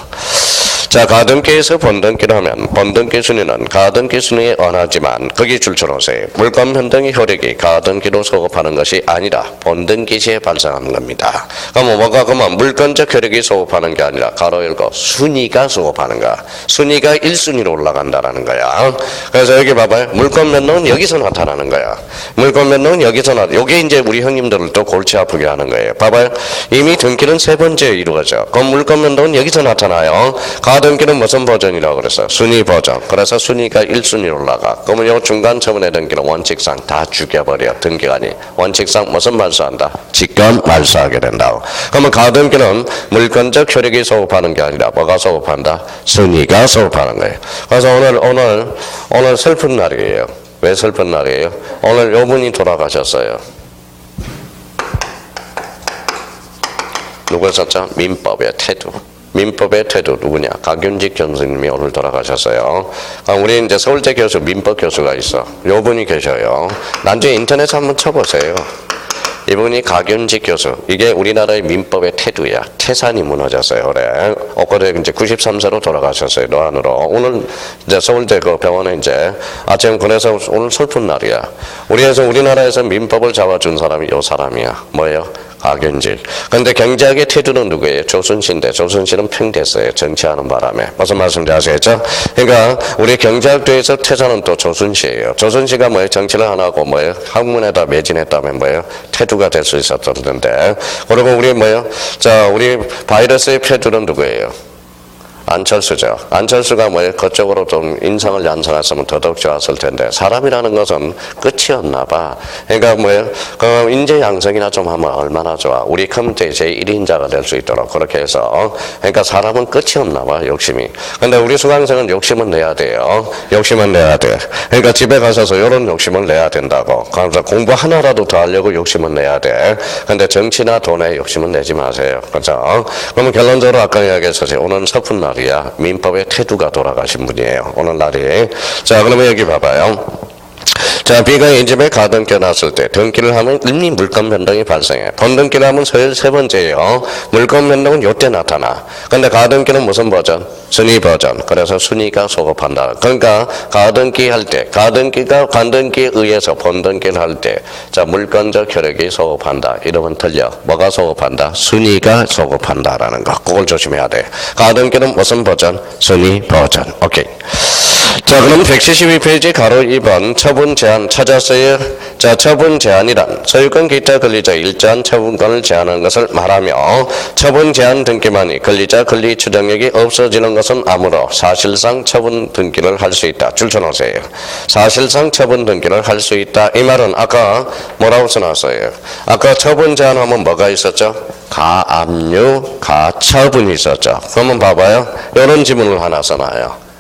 자 가등기에서 본등기를 하면 본등기 순위는 가등기 순위에 원하지만 거기 줄쳐놓으세요. 물건 변동의 효력이 가등기로 소급하는 것이 아니라 본등기 시에 발생하는 겁니다. 그럼 뭐가 그러면 물건적 효력이 소급하는 게 아니라 가로 열고 순위가 소급하는 거야. 순위가 1순위로 올라간다라는 거야. 그래서 여기 봐봐요. 물건 변동은 여기서 나타나는 거야. 물건 변동은 여기서 요게 이제 우리 형님들을 또 골치 아프게 하는 거예요. 봐봐요. 이미 등기는 세 번째 이루어져. 그럼 물건 변동은 여기서 나타나요. 등기는 무슨 버전이라고 그랬어? 순위 버전. 그래서 순위가 1순위로 올라가. 그러면 요 중간 처분의 등기는 원칙상 다 죽여버려. 등기관이. 원칙상 무슨 말소한다? 직권 말소하게 된다고. 그러면 가등기는 물건적 효력이 소급하는 게 아니라 뭐가 소급한다? 순위가 소급하는 거예요. 그래서 오늘 슬픈 날이에요. 왜 슬픈 날이에요? 오늘 요 분이 돌아가셨어요. 누굴 썼죠? 민법의 태두. 민법의 태도 누구냐? 강윤직 교수님이 오늘 돌아가셨어요. 우리 이제 서울대 교수 민법 교수가 있어. 요 분이 계셔요. 나중에 인터넷에 한번 쳐보세요. 이분이 가균직 교수. 이게 우리나라의 민법의 태두야. 태산이 무너졌어요. 그래. 엊그제 이제 93세로 돌아가셨어요. 노안으로. 오늘 이제 서울대 그 병원에 이제 아침 그래서 오늘 슬픈 날이야. 우리나라에서 민법을 잡아준 사람이 요 사람이야. 뭐예요? 가균직. 근데 경제학의 태두는 누구예요? 조순시인데 조순시는 평됐어요. 정치하는 바람에. 무슨 말씀인지 아시겠죠? 그러니까 우리 경제학도에서 태산은 또 조순시예요. 조순시가 뭐예요? 정치를 안 하고 뭐예요? 학문에다 매진했다면 뭐예요? 태두가 될 수 있었던데. 그리고 우리 뭐예요? 자, 우리 바이러스의 태두는 누구예요? 안철수죠. 안철수가 뭐예요? 그쪽으로 좀 인상을 양성했으면 더더욱 좋았을 텐데 사람이라는 것은 끝이 없나 봐. 그러니까 뭐예요? 그 인재 양성이나 좀 하면 얼마나 좋아. 우리 커뮤니티 제1인자가 될 수 있도록 그렇게 해서 그러니까 사람은 끝이 없나 봐. 욕심이. 근데 우리 수강생은 욕심은 내야 돼요. 욕심은 내야 돼. 그러니까 집에 가셔서 이런 욕심을 내야 된다고. 그래서 공부 하나라도 더 하려고 욕심은 내야 돼. 근데 정치나 돈에 욕심은 내지 마세요. 그렇죠? 그러면 결론적으로 아까 이야기했었지. 오늘 슬픈 날이야. 민법의 태두가 돌아가신 분이에요. 오늘 날이. 자, 그러면 여기 봐봐요. 자, 비가 이 집에 가등기 났을 때 등기를 하면 이미 물건 변동이 발생해. 번등기를 하면 세 번째예요. 물건 변동은 요때 나타나. 근데 가등기는 무슨 버전? 순위 버전. 그래서 순위가 소급한다. 그러니까 가등기 할 때, 가등기가 관등기에 의해서 번등기를 할 때, 자, 물건적 혈액이 소급한다. 이러면 틀려. 뭐가 소급한다? 순위가 소급한다라는 거. 그걸 조심해야 돼. 가등기는 무슨 버전? 순위 버전. 오케이. 자, 그럼 172페이지 가로 2번 처분 제한 찾았어요. 자, 처분 제한이란 소유권 기타 권리자 일자한 처분권을 제한하는 것을 말하며 처분 제한 등기만이 권리자 권리 추정력이 없어지는 것은 아무로 사실상 처분 등기를 할 수 있다. 줄쳐놓으세요. 사실상 처분 등기를 할 수 있다. 이 말은 아까 뭐라고 써놨어요? 아까 처분 제한하면 뭐가 있었죠? 가압류, 가처분이 있었죠. 그러면 봐봐요. 이런 지문을 하나 써놔요.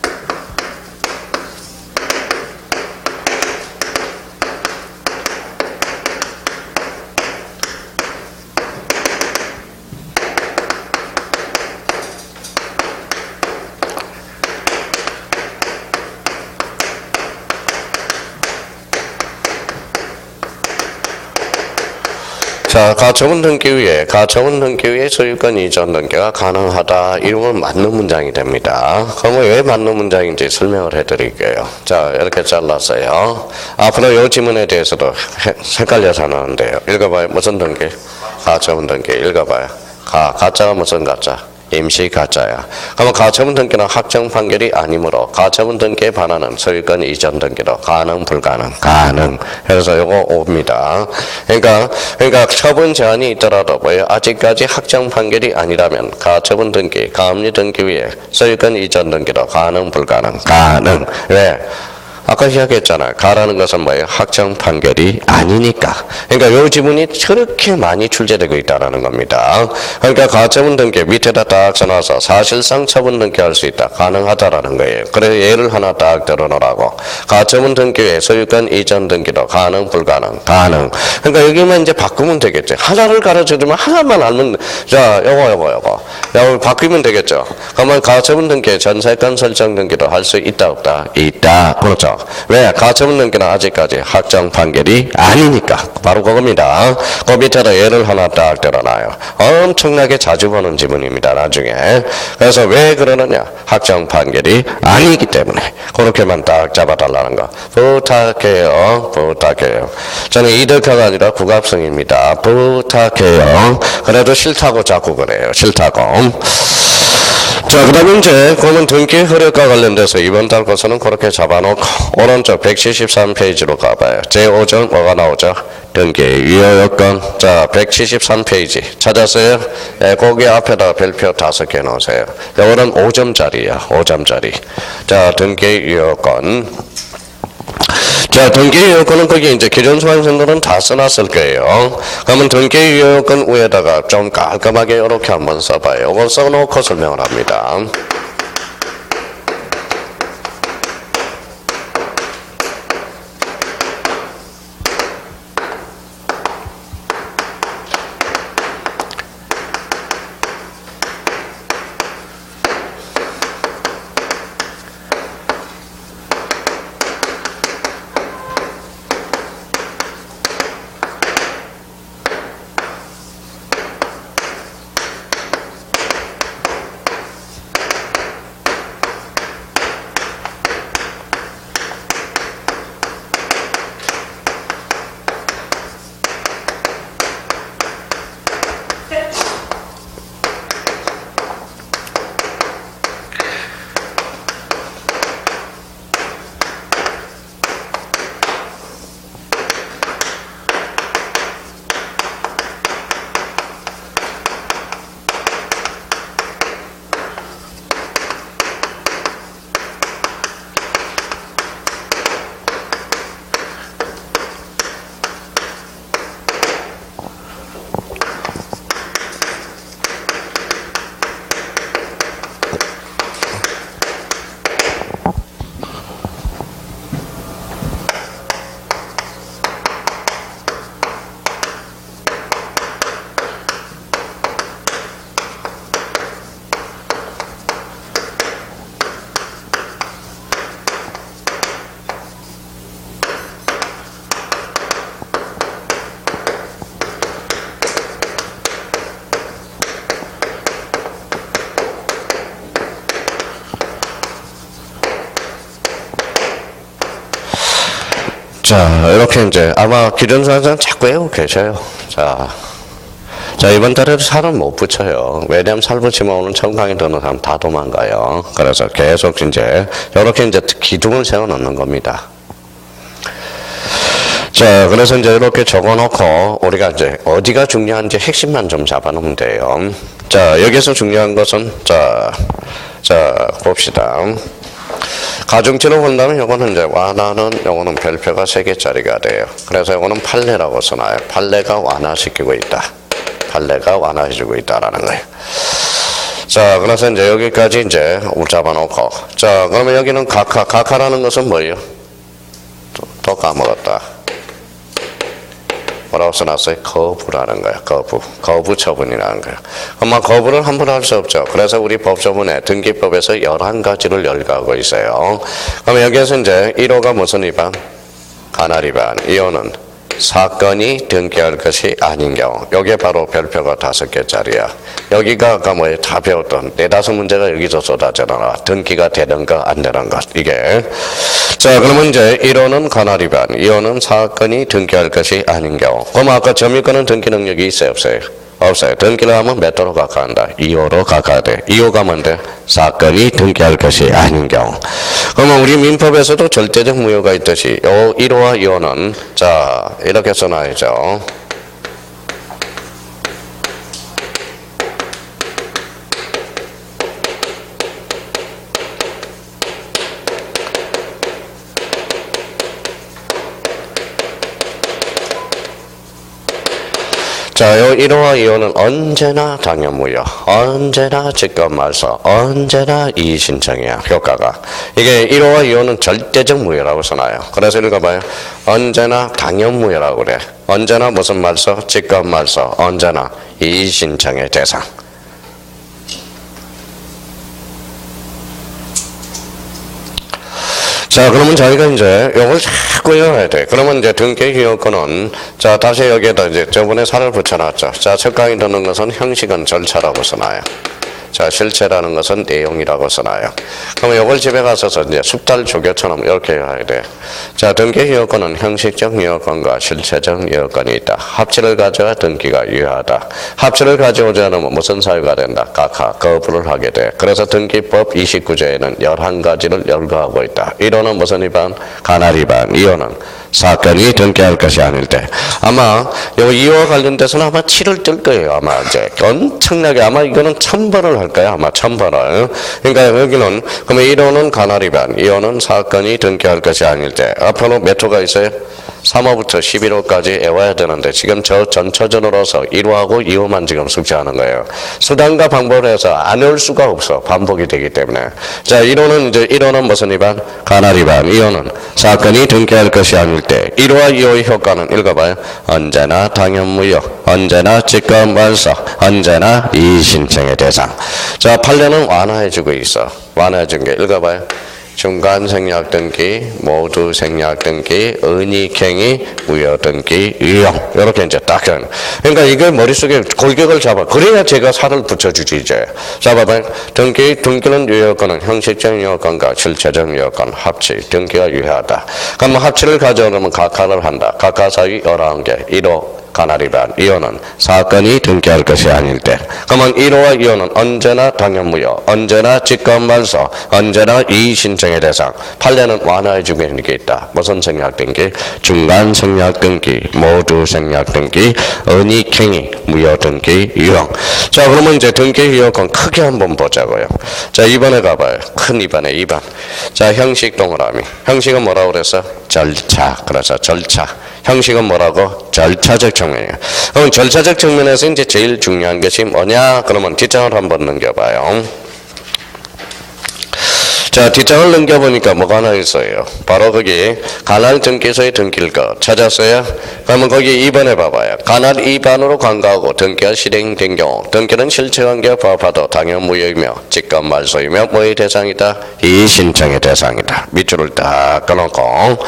자, 가처분 등기 위에 소유권 이전 등기가 가능하다. 이러면 맞는 문장이 됩니다. 그러면 왜 맞는 문장인지 설명을 해드릴게요. 자, 이렇게 잘랐어요. 앞으로 이 지문에 대해서도 헷갈려서 하는데요. 읽어봐요. 무슨 등기? 가처분 등기. 읽어봐요. 가짜가 무슨 가짜? 임시 가짜야. 그러면 가처분 등기는 확정 판결이 아니므로 가처분 등기에 반하는 소유권 이전 등기도 가능 불가능 가능. 그래서 요거 옵니다. 그러니까 처분 제한이 있더라도 뭐예요? 아직까지 확정 판결이 아니라면 가처분 등기, 가압류 등기 위에 소유권 이전 등기도 가능 불가능 가능. 왜? 아까 이야기했잖아요. 가라는 것은 뭐예요? 확정 판결이 아니니까. 그러니까 이 지문이 저렇게 많이 출제되고 있다는 겁니다. 그러니까 가처분 등기 밑에다 딱 써놔서 사실상 처분 등기할 수 있다. 가능하다라는 거예요. 그래서 예를 하나 딱 들어놓으라고. 가처분 등기에 소유권 이전 등기도 가능 불가능 가능. 그러니까 여기만 이제 바꾸면 되겠죠. 하나를 가르쳐주면 하나만 알면 자 요거 바꾸면 되겠죠. 그러면 가처분 등기에 전세권 설정 등기도 할 수 있다 없다? 있다. 그렇죠. 왜? 가처분 등기는 아직까지 확정 판결이 아니니까. 바로 그겁니다. 그 밑에다 예를 하나 딱 들어놔요. 엄청나게 자주 보는 지문입니다. 나중에. 그래서 왜 그러느냐? 확정 판결이 아니기 때문에. 그렇게만 딱 잡아달라는 거. 부탁해요. 저는 이덕화가 아니라 국합성입니다. 부탁해요. 그래도 싫다고 자꾸 그래요. 싫다고. 자, 그 다음에 이제 그러면 등기 효력과 관련돼서 이번 달 것은 그렇게 잡아놓고 오른쪽 173페이지로 가봐요. 제5절 뭐가 나오죠? 등기 유효요건. 자, 173페이지 찾았어요? 네, 거기 앞에다 별표 5개 넣으세요. 이거는 5점짜리야. 5점짜리. 자, 등기 유효요건. 자, 등기유효권은 거기 이제 기존 수강생들은 다 써놨을 거예요. 그러면 등기유효권 위에다가 좀 깔끔하게 이렇게 한번 써봐요. 이거 써놓고 설명을 합니다. 자, 이렇게 이제 아마 기존사상 자꾸 외우고 계셔요. 자, 이번 달에도 살은 못 붙여요. 왜냐면 살 붙이면 오늘 처음 강의 듣는 사람 다 도망가요. 그래서 계속 이제, 이렇게 이제 기둥을 세워 놓는 겁니다. 자, 그래서 이제 이렇게 적어 놓고, 우리가 이제 어디가 중요한지 핵심만 좀 잡아 놓으면 돼요. 자, 여기서 중요한 것은, 자, 봅시다. 가중치로 본다면 요거는 이제 완화는 요거는 별표가 3개짜리가 돼요. 그래서 요거는 판례라고 써놔요. 판례가 완화시키고 있다. 판례가 완화해주고 있다라는 거예요. 자, 그래서 이제 여기까지 이제 잡아놓고. 자, 그러면 여기는 각하라는 것은 뭐예요? 또 까먹었다. 뭐라고 써놨어요? 거부라는 거야. 거부 처분이라는 거야. 그럼 거부를 함부로 할 수 없죠. 그래서 우리 법조문에 등기법에서 11가지를 열거하고 있어요. 그럼 여기에서 이제 1호가 무슨 위반? 관할 위반. 2호는 사건이 등기할 것이 아닌 경우. 여기에 바로 별표가 5개짜리야. 여기가 아까 뭐에 다 배웠던 4-5문제가 여기서 쏟아져 나와. 등기가 되는 것, 안 되는 것. 이게. 자, 그러면 이제 1호는 관할 위반, 2호는 사건이 등기할 것이 아닌 경우. 그럼 아까 점유권은 등기 능력이 있어요, 없어요? 없어요. 등기를 하면 몇 호로 각하한다? 2호로 각하해야 돼. 2호가 뭔데? 사건이 등기할 것이 아닌 경우. 그러면 우리 민법에서도 절대적 무효가 있듯이 요 1호와 2호는 자, 이렇게 써놔야죠. 자, 요 1호와 2호는 언제나 당연무효, 언제나 직권말소, 언제나 이의신청이야, 효과가. 이게 1호와 2호는 절대적 무효라고 써놔요. 그래서 읽어봐요. 언제나 당연무효라고 그래. 언제나 무슨 말소? 직권말소, 언제나 이의신청의 대상. 자, 그러면 저희가 이제 요걸 자꾸 외워야 돼. 그러면 이제 등기유효권은, 자, 다시 여기에다 이제 저번에 살을 붙여놨죠. 자, 첫 강의 듣는 것은 형식은 절차라고 써놔요. 자, 실체라는 것은 내용이라고 써놔요. 그러면 요걸 집에 가서 이제 숙달 조교처럼 이렇게 해야 돼. 자, 등기유효권은 형식적 유효권과 실체적 유효권이 있다. 합치를 가져야 등기가 유효하다. 합치를 가져오지 않으면 무슨 사유가 된다? 각하, 거부를 하게 돼. 그래서 등기법 29조에는 11가지를 열거하고 있다. 1호는 무슨 위반? 관할 위반. 2호는 사건이 등기할 것이 아닐 때. 아마 요 2호와 관련돼서는 아마 7을 뜰 거예요. 아마 이제 엄청나게 아마 이거는 1000번을 할 거야. 아마 1000번을. 그러니까 여기는 그러면 1호는 관할 위반, 2호는 사건이 등기할 것이 아닐 때. 앞으로 몇 호가 있어요? 3호부터 11호까지 외워야 되는데 지금 저 전처전으로서 1호하고 2호만 지금 숙지하는 거예요. 수단과 방법을 해서 안 외울 수가 없어. 반복이 되기 때문에. 자, 1호는 무슨 위반? 관할 위반. 2호는 사건이 등기할 것이 아닐 때. 1호와 2호의 효과는 읽어봐요. 언제나 당연무효, 언제나 직권말소, 언제나 이의신청의 대상. 자, 판례는 완화해주고 있어. 완화해준 게 읽어봐요. 중간 생략 등기, 모두 생략 등기, 은닉행위, 무효 등기, 유용. 이렇게 이제 딱. 그러니까 이게 머릿속에 골격을 잡아. 그래야 제가 살을 붙여주지, 이제. 잡아봐요. 등기는 유효권은 형식적 유효권과 실체적 유효권, 합치. 등기가 유효하다. 그럼 합치를 가져오려면 각하를 한다. 각하 사유 11개. 1호. 관할 위반. 2호는 사건이 등기할 것이 아닐 때. 그러면 1호와 2호는 언제나 당연무효, 언제나 직권말소, 언제나 이의신청의 대상. 판례는 완화해주고 있는 게 있다. 무슨 생략 등기? 중간 생략 등기, 모두 생략 등기, 은닉행위, 무효 등기, 유형. 자, 그러면 이제 등기 유효권 크게 한번 보자고요. 자, 2번에 가봐요. 큰 2번에 2번. 자, 형식 동그라미. 형식은 뭐라고 그랬어? 절차. 그래서 절차. 형식은 뭐라고? 절차적 측면이에요. 그럼 절차적 측면에서 이제 제일 중요한 것이 뭐냐? 그러면 뒷장을 한번 넘겨봐요. 자, 뒷장을 넘겨보니까 뭐가 하나 있어요. 바로 거기 관할 등기소에 등기일 것 찾았어요? 그러면 거기 2번에 봐봐요. 관할 위반으로 관가하고 등기가 실행된 경우 등기는 실체관계에 부합하도 당연무효이며 직권말소이며 뭐의 대상이다? 이의신청의 대상이다. 밑줄을 딱 끊어놓고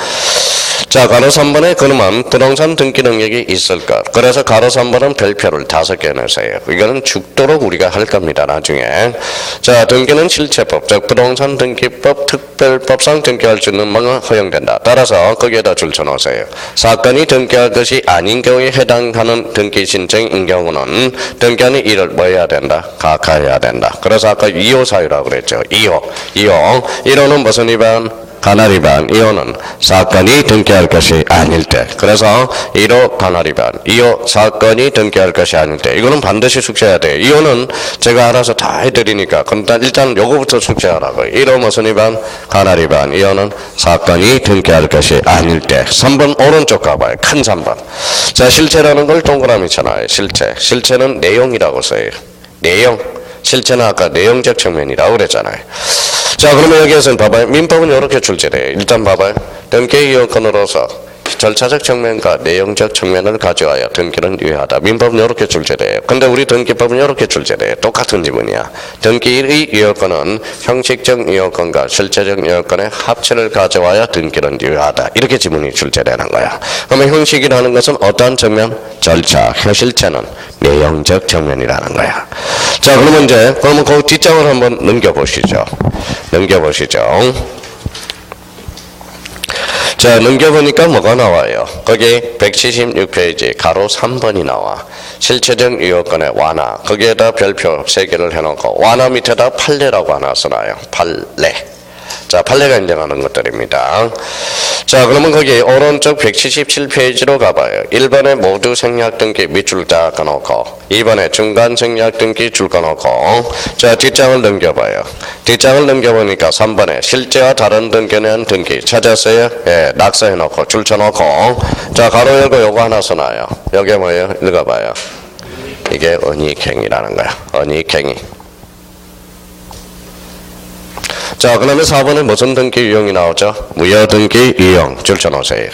자, 가로 3번에 그러면 부동산 등기 능력이 있을 것. 그래서 가로 3번은 별표를 5개 넣으세요. 이거는 죽도록 우리가 할 겁니다, 나중에. 자, 등기는 실체법, 즉 부동산 등기법, 특별법상 등기할 수 있는 것만 허용된다. 따라서 거기에다 줄 쳐놓으세요. 사건이 등기할 것이 아닌 경우에 해당하는 등기 신청인 경우는 등기한이 이를 뭐 해야 된다? 각하해야 된다. 그래서 아까 2호 사유라고 그랬죠. 2호는 무슨 위반? 간할 위반. 2호는 사건이 등기할 것이 아닐 때. 그래서 1호 간할 위반, 2호 사건이 등기할 것이 아닐 때. 이거는 반드시 숙제해야 돼요. 2호는 제가 알아서 다 해드리니까 일단 요거부터 숙제하라고요. 1호 무슨 위반? 간할 위반. 2호는 사건이 등기할 것이 아닐 때. 3번 오른쪽 가봐요. 큰 3번. 자, 실체라는 걸 동그라미 쳐놔요. 실체는 내용이라고 써요. 내용. 실체는 아까 내용적 측면이라고 그랬잖아요. 자, 그러면 여기에서는 봐봐요. 민법은 이렇게 출제돼요. 일단 봐봐요. 등기 요건으로서 절차적 측면과 내용적 측면을 가져와야 등기는 유효하다. 민법은 이렇게 출제돼요. 근데 우리 등기법은 이렇게 출제돼요. 똑같은 지문이야. 등기의 유효건은 형식적 유효건과 실체적 유효건의 합체를 가져와야 등기는 유효하다. 이렇게 지문이 출제되는 거야. 그러면 형식이라는 것은 어떠한 측면? 절차. 실체는 내용적 측면이라는 거야. 자, 그러면 그러면 그 뒷장을 한번 넘겨보시죠. 자, 넘겨보니까 뭐가 나와요? 거기 176페이지 가로 3번이 나와. 실체적 유효건의 완화. 거기에다 별표 3개를 해놓고 완화 밑에다 판례라고 하나 써놔요. 판례. 자, 판례가 인정하는 것들입니다. 자, 그러면 거기 오른쪽 177페이지로 가봐요. 1번에 모두 생략 등기 밑줄 딱 꺼놓고 2번에 중간 생략 등기 줄 꺼놓고 자, 뒷장을 넘겨봐요. 뒷장을 넘겨보니까 3번에 실제와 다른 등기에 대한 등기 찾았어요? 예, 낙서해놓고 줄 쳐놓고 자, 가로 열고 요거 하나 써놔요. 여기 뭐예요? 읽어봐요. 이게 언익행위라는 거야. 언익행위. 자, 그러면 4번에 무슨 등기 유형이 나오죠? 무효등기 유형 줄 쳐놓으세요.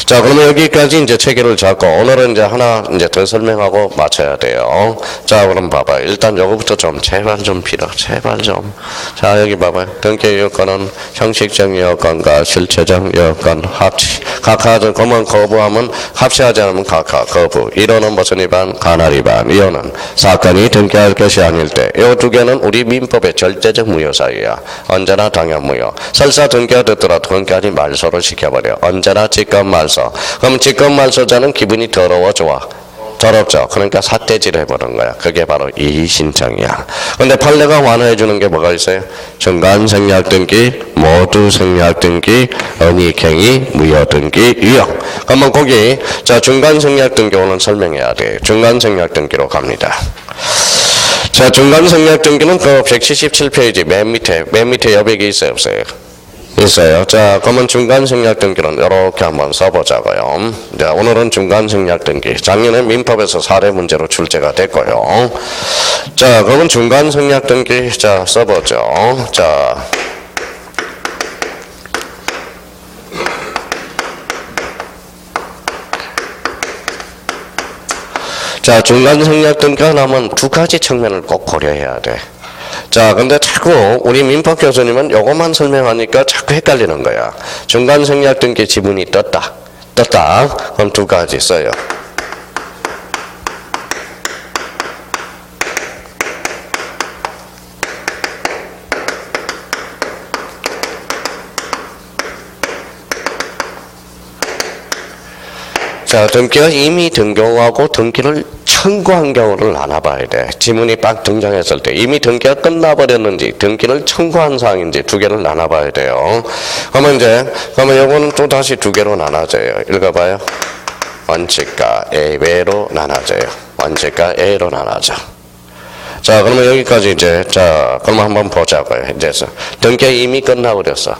자, 그러면 여기까지 이제 체계를 잡고 오늘은 이제 하나 이제 더 설명하고 마쳐야 돼요. 자, 그럼 봐봐요. 일단 요거부터 좀 제발 좀 빌어. 제발 좀. 자, 여기 봐봐요. 등기 요건은 형식적 요건과 실체적 요건 합치. 각하를 그러면 거부하면 합치하지 않으면 각하 거부. 1호는 무슨 위반? 간할 위반. 2호는 사건이 등기할 것이 아닐 때. 요 두 개는 우리 민법의 절대적 무효 사유야. 언제나 당연 무효. 설사 등기가 됐더라도 등기하지 말소를 시켜버려. 언제나 직권 말소. 그럼 직권 말소자는 기분이 더러워 좋아? 더럽죠. 그러니까 삿대질 해보는 거야. 그게 바로 이의신청이야. 근데 판례가 완화해 주는 게 뭐가 있어요? 중간 생략 등기, 모두 생략 등기, 언익행위, 무효 등기, 유형. 그러면 거기 자, 중간 생략 등기 오늘 설명해야 돼. 중간 생략 등기로 갑니다. 자, 중간 생략 등기는 그 177페이지 맨 밑에 여백이 있어요, 없어요? 있어요. 자, 그러면 중간 생략 등기는 이렇게 한번 써보자고요. 자, 오늘은 중간 생략 등기. 작년에 민법에서 사례 문제로 출제가 됐고요. 자, 그러면 중간 생략 등기 자 써보죠. 자, 중간 생략 등기가 나면 두 가지 측면을 꼭 고려해야 돼. 자, 근데 자꾸 우리 민법 교수님은 요것만 설명하니까 자꾸 헷갈리는 거야. 중간 생략 등기 지문이 떴다. 그럼 두 가지 써요. 자, 등기가 이미 등기하고 등기를 청구한 경우를 나눠봐야 돼. 지문이 딱 등장했을 때 이미 등기가 끝나버렸는지 등기를 청구한 사항인지 두 개를 나눠봐야 돼요. 그러면 요거는 또 다시 두 개로 나눠져요. 읽어봐요. 원칙과 예외로 나눠져요. 원칙과 예외로 나눠져. 자, 그러면 여기까지 자, 그러면 한번 보자고요. 이제서 등기가 이미 끝나버렸어.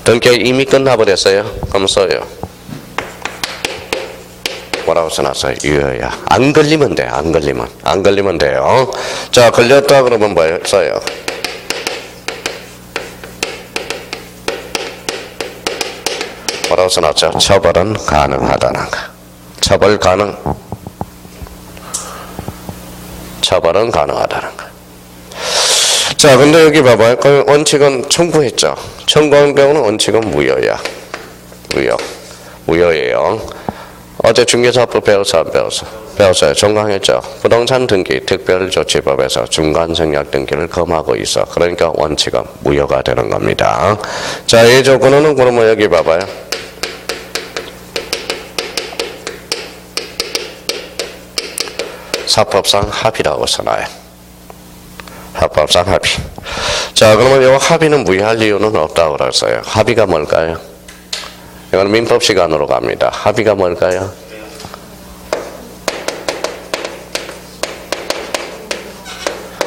등기가 이미 끝나버렸어요. 그럼 써요. 뭐라고 써놨어요? 유효야. 안 걸리면 돼. 안 걸리면 돼요. 자, 걸렸다 그러면 뭐예요? 써요. 뭐라고 써놨죠? 처벌은 가능하다는 거. 처벌은 가능하다는 거. 자, 근데 여기 봐봐요. 그 원칙은 청구했죠. 청구한 경우는 원칙은 무효야. 무효예요. 어제 중개사법 배웠어, 안 배웠어? 배웠어요. 종강했죠. 부동산 등기 특별조치법에서 중간생략 등기를 금하고 있어. 그러니까 원칙은 무효가 되는 겁니다. 자, 이 조건은 그러면 여기 봐봐요. 사법상 합의라고 써놔요. 합법상 합의. 자, 그러면 이 합의는 무효할 이유는 없다고 그랬어요. 합의가 뭘까요? 이건 민법 시간으로 갑니다. 합의가 뭘까요?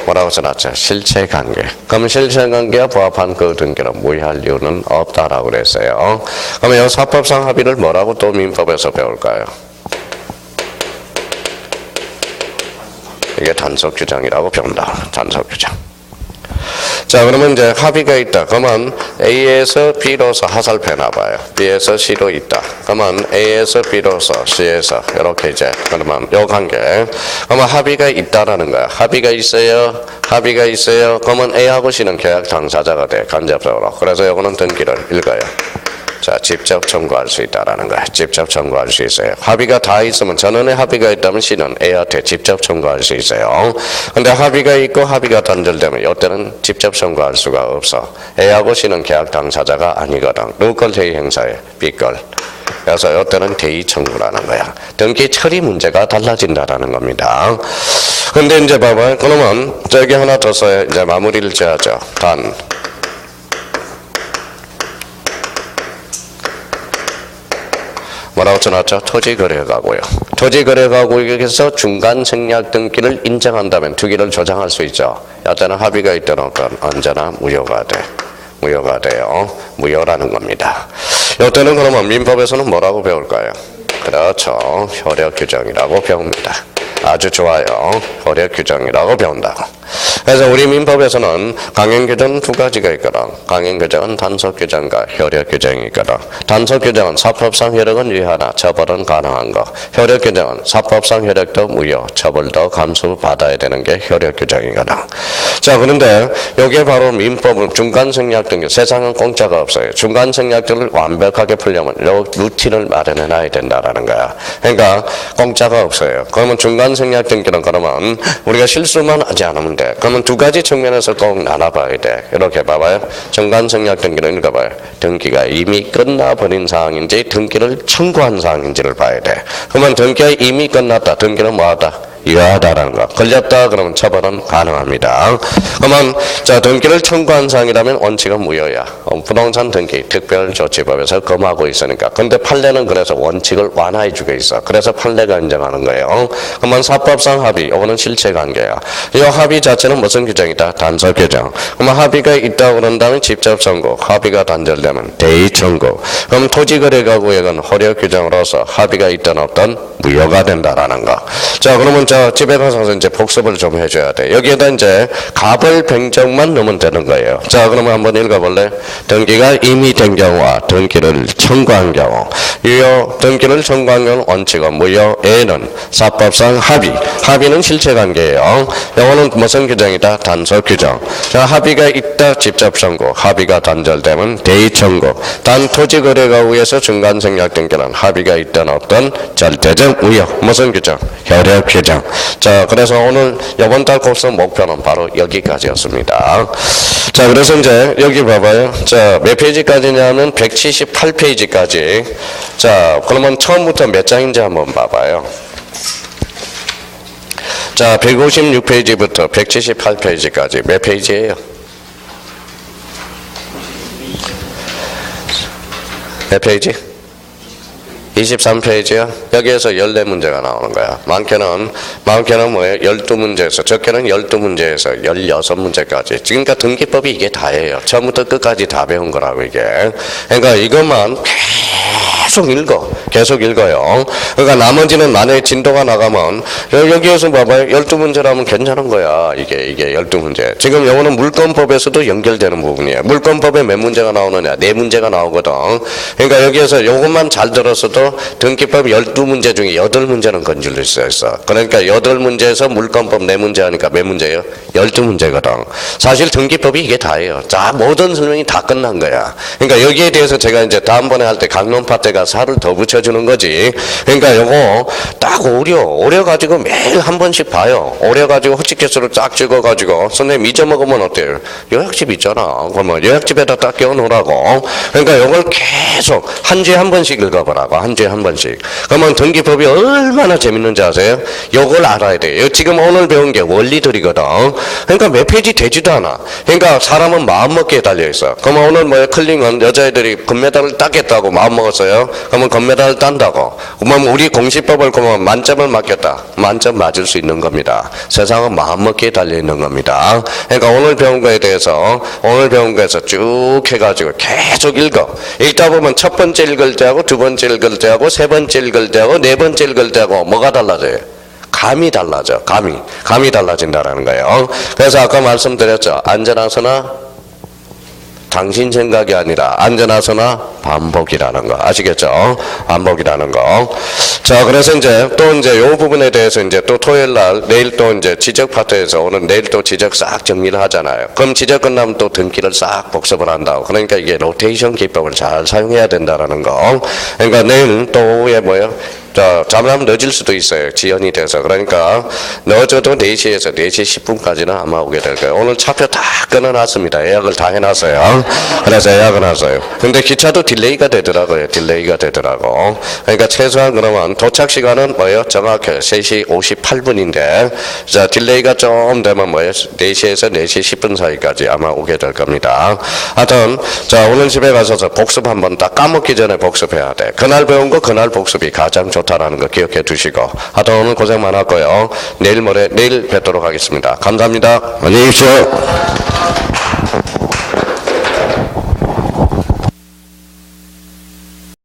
뭐라고 써놨죠? 실체관계. 그럼 실체관계와 부합한 그 등기는 무효할 이유는 없다라고 그랬어요. 그러면 이 사법상 합의를 뭐라고 또 민법에서 배울까요? 이게 단속 규정이라고 배운다. 단속 규정. 자, 그러면 이제 합의가 있다. 그러면 A에서 B로서 하살표 나봐요. B에서 C로 있다. 그러면 A에서 B로서 C에서 이렇게 이제 그러면 요 관계. 그러면 합의가 있다라는 거야. 합의가 있어요. 합의가 있어요. 그러면 A하고 C는 계약 당사자가 돼. 간접적으로. 그래서 요거는 등기를 읽어요. 자, 직접 청구할 수 있다라는 거야. 직접 청구할 수 있어요. 합의가 다 있으면 전원의 합의가 있다면 C는 A한테 직접 청구할 수 있어요. 근데 합의가 있고 합의가 단절되면 이때는 직접 청구할 수가 없어. A하고 C는 계약 당사자가 아니거든. 누구 걸 대의 행사해? B 걸. 그래서 이때는 대의 청구라는 거야. 등기 처리 문제가 달라진다라는 겁니다. 근데 이제 봐봐요. 그러면 저기 하나 더 써야 이제 마무리를 지어야죠. 단. 뭐라고 써놨죠? 토지거래가고요. 토지거래가구에서 중간생략 등기를 인정한다면 투기를 조장할 수 있죠. 이때는 합의가 있든 없든 언제나 무효가 돼. 무효가 돼요. 무효라는 겁니다. 이때는 그러면 민법에서는 뭐라고 배울까요? 그렇죠. 효력 규정이라고 배웁니다. 아주 좋아요. 효력 규정이라고 배운다고. 그래서 우리 민법에서는 강행 규정은 두 가지가 있거든. 강행 규정은 단속 규정과 효력 규정이 있거든. 단속 규정은 사법상 효력은 유효하나 처벌은 가능한 거. 효력 규정은 사법상 효력도 무효, 처벌도 감수받아야 되는 게 효력 규정이거든. 자, 그런데 이게 바로 민법은 중간생략 등기. 세상은 공짜가 없어요. 중간생략들을 완벽하게 풀려면 요 루틴을 마련해 놔야 된다라는 거야. 그러니까 공짜가 없어요. 그러면 중간생략 등기는 그러면 우리가 실수만 하지 않으면 돼. 그러면 두 가지 측면에서 꼭 나눠봐야 돼. 이렇게 봐봐요. 중간생략 등기는 읽어봐요. 등기가 이미 끝나버린 사항인지 등기를 청구한 사항인지를 봐야 돼. 그러면 등기가 이미 끝났다. 등기는 뭐하다? 유효하다라는 거. 걸렸다 그러면 처벌은 가능합니다. 그러면 자, 등기를 청구한 사항이라면 원칙은 무효야. 부동산 등기 특별조치법에서 금하고 있으니까. 근데 판례는 그래서 원칙을 완화해 주고 있어. 그래서 판례가 인정하는 거예요. 그러면 사법상 합의, 이거는 실체관계야. 이 합의 자체는 무슨 규정이다? 단속 규정. 그러면 합의가 있다고 그런다면 직접 청구, 합의가 단절되면 대의 청구. 그럼 토지거래가구액은 허력 규정으로서 합의가 있든 없든 무효가 된다라는 거. 자, 그러면 저 집에 가서 이제 복습을 좀 해줘야 돼. 여기에다 이제 갑을 병정만 넣으면 되는 거예요. 자, 그러면 한번 읽어볼래? 등기가 이미 된 경우와 등기를 청구한 경우. 유효 등기를 청구한 경우는 원칙은 무효. A는 사법상 합의. 합의는 실체관계예요. 이거는 무슨 규정이다? 단속 규정. 자, 합의가 있다. 직접 청구. 합의가 단절되면 대의 청구. 단 토지거래가구에서 중간생략 등기는 합의가 있든 없든 절대적 무효. 무슨 규정? 효력 규정. 자, 그래서 오늘 이번 달 코스 목표는 바로 여기까지였습니다. 자, 그래서 이제 여기 봐봐요. 자, 몇 페이지까지냐면 178페이지까지. 자, 그러면 처음부터 몇 장인지 한번 봐봐요. 자, 156페이지부터 178페이지까지 몇 페이지예요? 몇 페이지? 23페이지야. 여기에서 14문제가 나오는 거야. 많게는 뭐예요? 12문제에서, 적게는 12문제에서 16문제까지. 그러니까 등기법이 이게 다예요. 처음부터 끝까지 다 배운 거라고 이게. 그러니까 이것만 계속 읽어요. 그러니까 나머지는 만약에 진도가 나가면 여기에서 봐봐요. 12문제라면 괜찮은 거야. 이게 12문제. 지금 요거는 물권법에서도 연결되는 부분이에요. 물권법에 몇 문제가 나오느냐? 4문제가 나오거든. 그러니까 여기에서 요것만 잘 들었어도 등기법 12문제 중에 8문제는 건질 수 있어. 그러니까 8문제에서 물권법 4문제 하니까 몇 문제예요? 12문제거든. 사실 등기법이 이게 다예요. 자, 모든 설명이 다 끝난 거야. 그러니까 여기에 대해서 제가 이제 다음번에 할 때 강론파 때가 살을 더 붙여주는 거지. 그러니까 요거 딱 오려가지고 매일 한 번씩 봐요. 오려가지고 허치케스를 쫙 찍어가지고 선생님 잊어먹으면 어때요? 요약집 있잖아. 그러면 요약집에다 딱 끼워놓으라고. 그러니까 요걸 계속 한 주에 한 번씩 읽어보라고. 한 주에 한 번씩. 그러면 등기법이 얼마나 재밌는지 아세요? 요걸 알아야 돼요. 지금 오늘 배운 게 원리들이거든. 그러니까 몇 페이지 되지도 않아. 그러니까 사람은 마음먹기에 달려있어. 그러면 오늘 뭐야? 클링은 여자애들이 금메달을 따겠다고 마음먹었어요. 그러면 금메달을 딴다고. 그러면 우리 공시법을 그러면 만점을 맞겠다. 만점 맞을 수 있는 겁니다. 세상은 마음먹기에 달려있는 겁니다. 그러니까 오늘 배운 거에 대해서 쭉 해가지고 계속 읽어. 읽다 보면 첫 번째 읽을 때하고 두 번째 읽을 때하고 세 번째 읽을 때하고 네 번째 읽을 때하고 뭐가 달라져요? 감이 달라져. 감이 달라진다라는 거예요. 그래서 아까 말씀드렸죠. 안전하서나 당신 생각이 아니라 안전하서나 반복이라는 거 아시겠죠? 반복이라는 거. 자, 그래서 이제 요 부분에 대해서 이제 또 토요일 날 내일 또 이제 지적 파트에서 오늘 내일 또 지적 싹 정리를 하잖아요. 그럼 지적 끝나면 또 등기를 싹 복습을 한다고. 그러니까 이게 로테이션 기법을 잘 사용해야 된다라는 거. 그러니까 내일 또 오후에 뭐예요? 자, 잠을 늦을 수도 있어요. 지연이 돼서. 그러니까 늦어도 4시에서 4시 10분까지는 아마 오게 될 거예요. 오늘 차표 다 끊어놨습니다. 예약을 다 해놨어요. 그래서 예약을 했어요. 근데 기차도 딜레이가 되더라고요. 그러니까 최소한 그러면 도착 시간은 뭐예요? 정확히 3시 58분인데 자, 딜레이가 좀 되면 뭐예요? 4시에서 4시 10분 사이까지 아마 오게 될 겁니다. 하여튼 자, 오늘 집에 가셔서 복습 한번 딱 까먹기 전에 복습해야 돼. 그날 배운 거 그날 복습이 가장 좋다라는 거 기억해 두시고. 하여튼 오늘 고생 많았고요. 내일 뵙도록 하겠습니다. 감사합니다. 안녕히 계십시오.